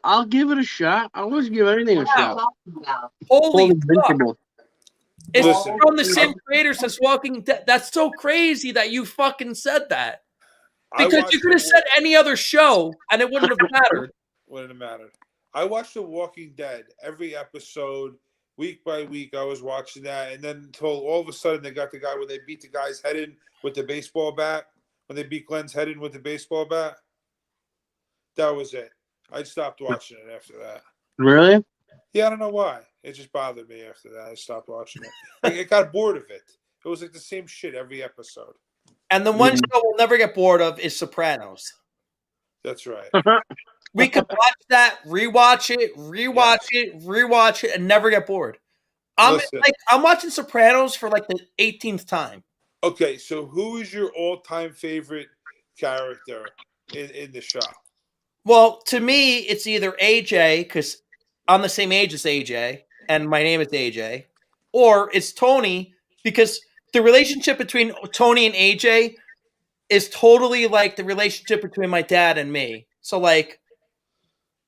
I'll give it a shot. I always give anything a shot. Holy fuck. Invincible. It's Listen. from the same creators as Walking Dead. That's so crazy that you fucking said that. I Because watched you could have the- said any other show and it wouldn't have mattered. Wouldn't have mattered. I watched The Walking Dead every episode, week by week. I was watching that, and then until all of a sudden they got the guy where they beat the guy's head in with the baseball bat. When they beat Glenn's head in with the baseball bat, that was it. I stopped watching it after that. Really? Yeah, I don't know why. It just bothered me after that. I stopped watching it. I got bored of it. It was like the same shit every episode. And the one show we'll never get bored of is Sopranos. That's right. We could watch that, rewatch it, and never get bored. Listen. I'm watching Sopranos for like the 18th time. Okay, so who is your all-time favorite character in the show? Well, to me, it's either AJ, because I'm the same age as AJ, and my name is AJ, or it's Tony, because the relationship between Tony and AJ is totally like the relationship between my dad and me. So, like,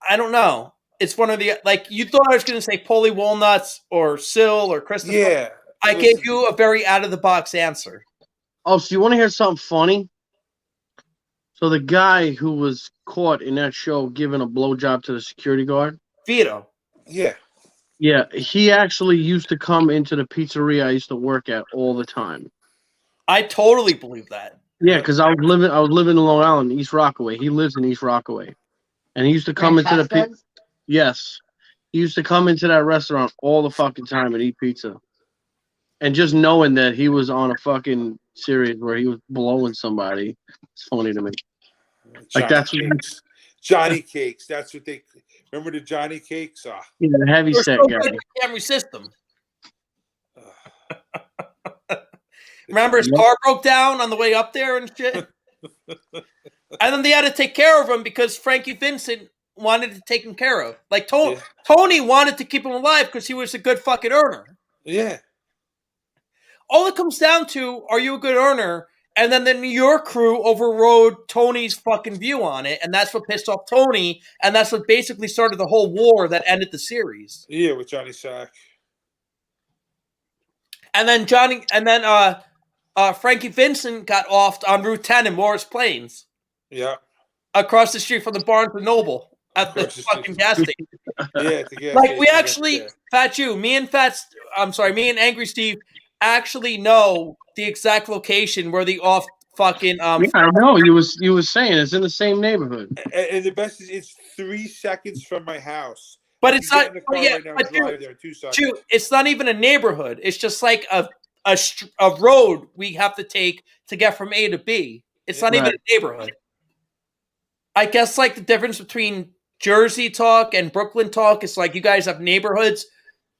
I don't know. It's one of the, like, you thought I was going to say Polly Walnuts or Syl or Christopher. Yeah. I gave you a very out-of-the-box answer. Oh, so you want to hear something funny? So the guy who was caught in that show giving a blowjob to the security guard, Vito. Yeah. yeah, he actually used to come into the pizzeria I used to work at all the time. I totally believe that. Yeah, because I was living in Long Island, East Rockaway. He lives in East Rockaway, and he used to come into the yes, he used to come into that restaurant all the fucking time and eat pizza. And just knowing that he was on a fucking series where he was blowing somebody, it's funny to me. Like that's Cakes. Johnny Cakes. That's what they remember, the Johnny Cakes. Ah. yeah, the heavy You're set so guy. good, you can't resist them. Remember his car broke down on the way up there and shit? And then they had to take care of him because Frankie Vincent wanted to take him care of. Like, Tony wanted to keep him alive because he was a good fucking earner. Yeah. All it comes down to, are you a good earner? And then the New York crew overrode Tony's fucking view on it, and that's what pissed off Tony, and that's what basically started the whole war that ended the series. Yeah, with Johnny Sack. And then Frankie Vincent got offed on Route 10 in Morris Plains, Yeah. across the street from the Barnes and Noble at the Across the fucking street. gas station. Yeah, at the gas Like, station, we yeah, actually, yeah. me and Angry Steve actually know the exact location where the off fucking Yeah, I know. You was saying it's in the same neighborhood. And the best is it's 3 seconds from my house. But I it's can not. get in the car Yeah, right now and but drive there in 2 seconds. Shoot, it's not even a neighborhood. It's just like a road we have to take to get from A to B. It's not even a neighborhood. I guess like the difference between Jersey talk and Brooklyn talk is like you guys have neighborhoods,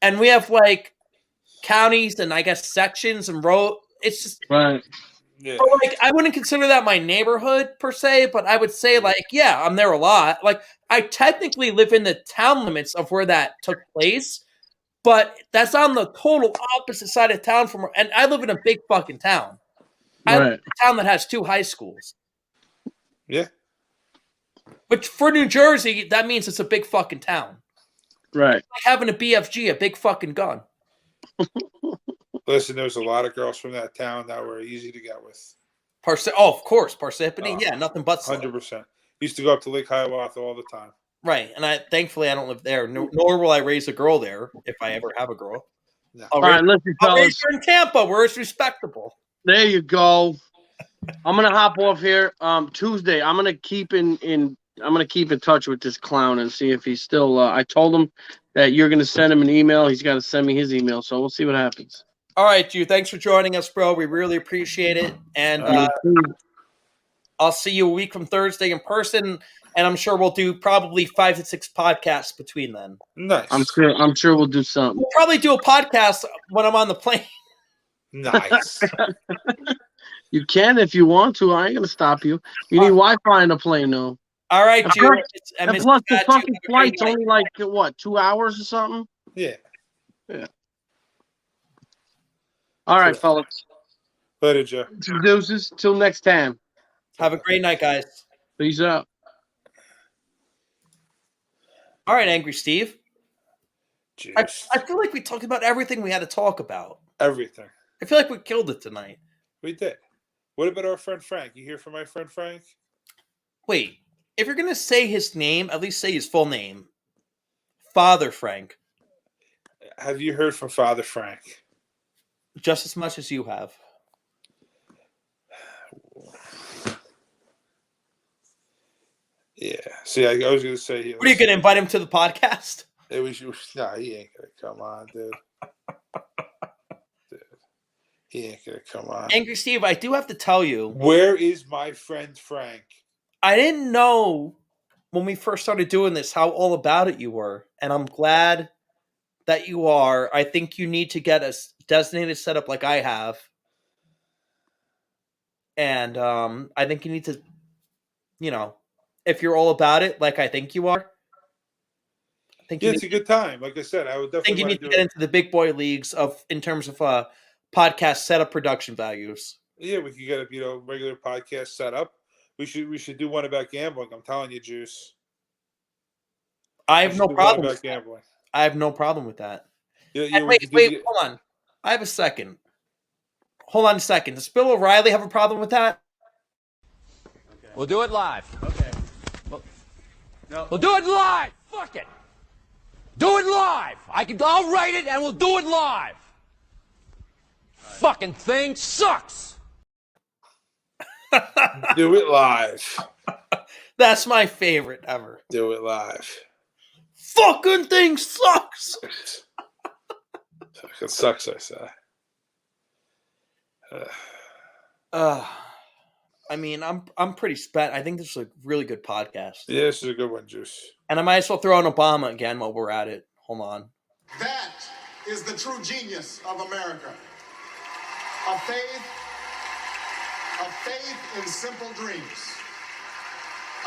and we have like counties and I guess sections and road. It's just Right. Yeah. so, like, I wouldn't consider that my neighborhood per se, but I would say like, yeah, I'm there a lot. Like, I technically live in the town limits of where that took place, but that's on the total opposite side of town from where, and I live in a big fucking town. I live in a town that has 2 high schools. Yeah. Which for New Jersey, that means it's a big fucking town. Right. Like having a BFG, a big fucking gun. Listen, there's a lot of girls from that town that were easy to get with. Of course, Parsippany. Yeah, nothing but sluts. 100%. Used to go up to Lake Hiawatha all the time. Right, and thankfully I don't live there. Nor will I raise a girl there if I ever have a girl. No. I'll All right, listen, I'll raise fellas. her in Tampa, where it's respectable. There you go. I'm gonna hop off here. Tuesday. I'm gonna keep in touch with this clown and see if he's still. I told him that you're gonna send him an email. He's got to send me his email, so we'll see what happens. All right, Drew. Thanks for joining us, bro. We really appreciate it, and I'll see you a week from Thursday in person. And I'm sure we'll do probably 5 to 6 podcasts between then. Nice. I'm sure we'll do something. We'll probably do a podcast when I'm on the plane. Nice. You can if you want to. I ain't gonna stop you. You need Wi-Fi in the plane, though. All right, And Drew. plus, plus the fucking flight's only like what, 2 hours or something? Yeah. All right, fellas. Later, Joe. Deuces. Till next time. Have a great night, guys. Peace out. All right, Angry Steve. I Jeez. feel like we talked about everything we had to talk about. Everything. I feel like we killed it tonight. We did. What about our friend Frank? You hear from my friend Frank? Wait, if you're going to say his name, at least say his full name. Father Frank. Have you heard from Father Frank? Just as much as you have. Yeah. See, I was going to say... What are you going to invite him to the podcast? He ain't going to come on, dude. He ain't going to come on. Angry Steve, I do have to tell you. Where is my friend Frank? I didn't know when we first started doing this how all about it you were. And I'm glad that you are. I think you need to get a designated setup like I have. And I think you need to, if you're all about it like I think you are. It's a good time. Like I said, I would definitely you need to get into the big boy leagues in terms of podcast setup production values. Yeah, we could get a regular podcast set up. We should do one about gambling. I'm telling you, Juice. I have no problem with gambling. I have no problem with that. Yeah, wait, hold on. I have a second. Hold on a second. Does Bill O'Reilly have a problem with that? Okay. We'll do it live. Okay. We'll do it live. Fuck it. Do it live. I'll write it and we'll do it live. Fucking thing sucks. Do it live. That's my favorite ever. Do it live. Fucking thing sucks. It sucks, I say. I mean, I'm pretty spent. I think this is a really good podcast. Yeah, this is a good one, Juice. And I might as well throw in Obama again while we're at it. Hold on. That is the true genius of America. A faith in simple dreams.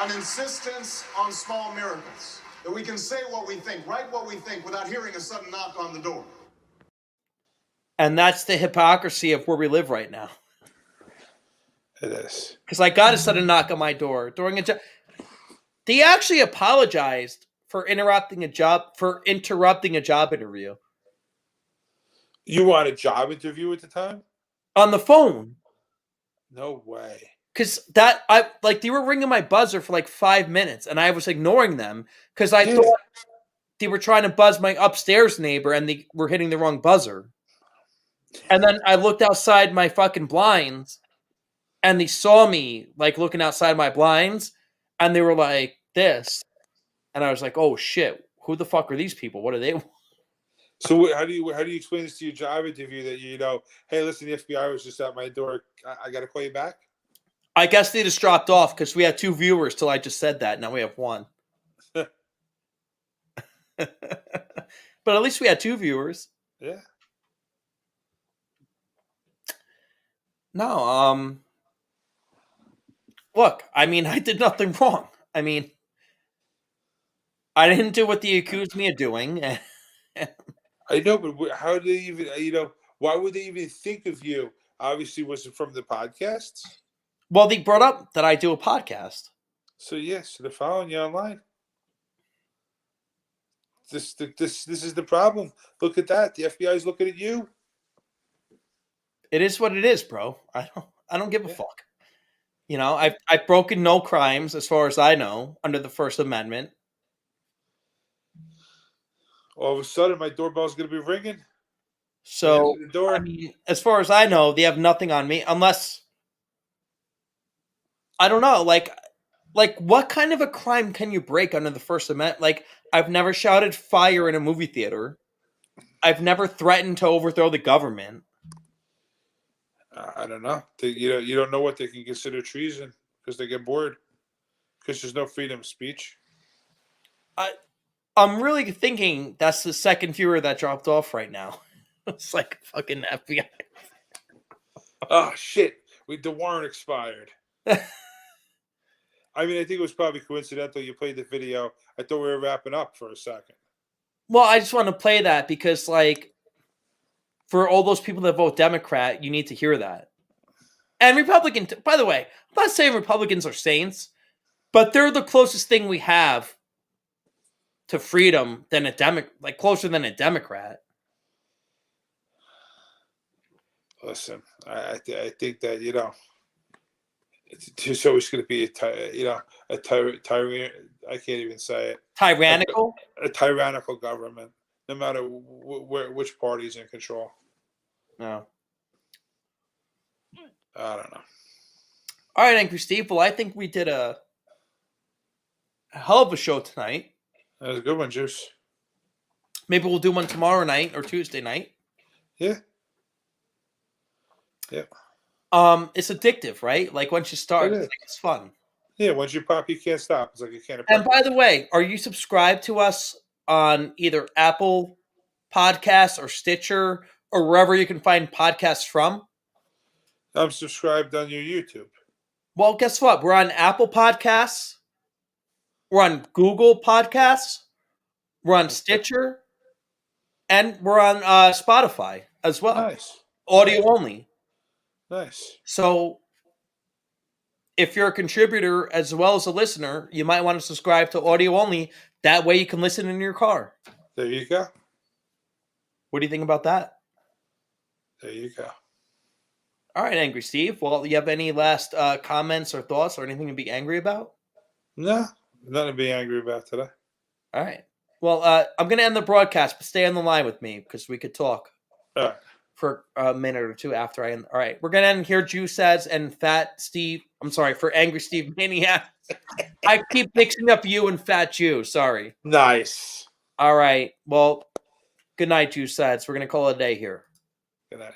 An insistence on small miracles. That we can say what we think, write what we think without hearing a sudden knock on the door. And that's the hypocrisy of where we live right now. It is. Because I got a sudden knock on my door during a job. They actually apologized for interrupting a job interview. You want a job interview at the time? On the phone. No way. Because they were ringing my buzzer for like 5 minutes, and I was ignoring them because I thought they were trying to buzz my upstairs neighbor, and they were hitting the wrong buzzer. And then I looked outside my fucking blinds, and they saw me like looking outside my blinds, and they were like this, and I was like, "Oh shit, who the fuck are these people? What are they?" So how do you explain this to your job interview that hey, listen, the FBI was just at my door. I got to call you back? I guess they just dropped off because we had 2 viewers till I just said that. Now we have 1. But at least we had 2 viewers. Yeah. No, look, I mean, I did nothing wrong. I mean, I didn't do what they accused me of doing. I know, but how did they even, why would they even think of you? Obviously, was it from the podcasts? Well, they brought up that I do a podcast. So, yes, they're following you online. This is the problem. Look at that. The FBI is looking at you. It is what it is, bro. I don't give a Yeah. fuck. You know, I've broken no crimes as far as I know under the First Amendment. All of a sudden, my doorbell's going to be ringing. So, Answer the door. I mean, as far as I know, they have nothing on me unless I don't know, like what kind of a crime can you break under the First Amendment? Like, I've never shouted fire in a movie theater. I've never threatened to overthrow the government. I don't know. You don't know what they can consider treason because they get bored because there's no freedom of speech. I'm really thinking that's the second viewer that dropped off right now. It's like fucking FBI. Oh shit! The warrant expired. I mean, I think it was probably coincidental. You played the video. I thought we were wrapping up for a second. Well, I just want to play that because, like, for all those people that vote Democrat, you need to hear that. And Republican, by the way, I'm not saying Republicans are saints, but they're the closest thing we have to freedom than closer than a Democrat. Listen, I think that there's always going to be a tyrant. I can't even say it. Tyrannical? A tyrannical government, no matter which party's in control. No. I don't know. All right, Angry Steve. Well, I think we did a hell of a show tonight. That was a good one, Juice. Maybe we'll do one tomorrow night or Tuesday night. Yeah. Yeah. It's addictive, right? Like once you start, it's fun. Yeah, once you pop, you can't stop. It's like a can of And pepper. by the way, are you subscribed to us on either Apple Podcasts or Stitcher or wherever you can find podcasts from? I'm subscribed on your YouTube. Well, guess what? We're on Apple Podcasts. We're on Google Podcasts. We're on Stitcher. And we're on Spotify as well. Nice. Audio only. Nice. So if you're a contributor as well as a listener, you might want to subscribe to audio only. That way you can listen in your car. There you go. What do you think about that? There you go. All right, Angry Steve. Well, do you have any last comments or thoughts or anything to be angry about? No, nothing to be angry about today. All right. Well, I'm going to end the broadcast, but stay on the line with me because we could talk All right. for a minute or two after I end. All right. We're going to end here, Juice Sads and Fat Steve. I'm sorry, for Angry Steve Maniac. I keep mixing up you and Fat Jew. Sorry. Nice. All right. Well, good night, Juice Sads. We're going to call it a day here. Good night.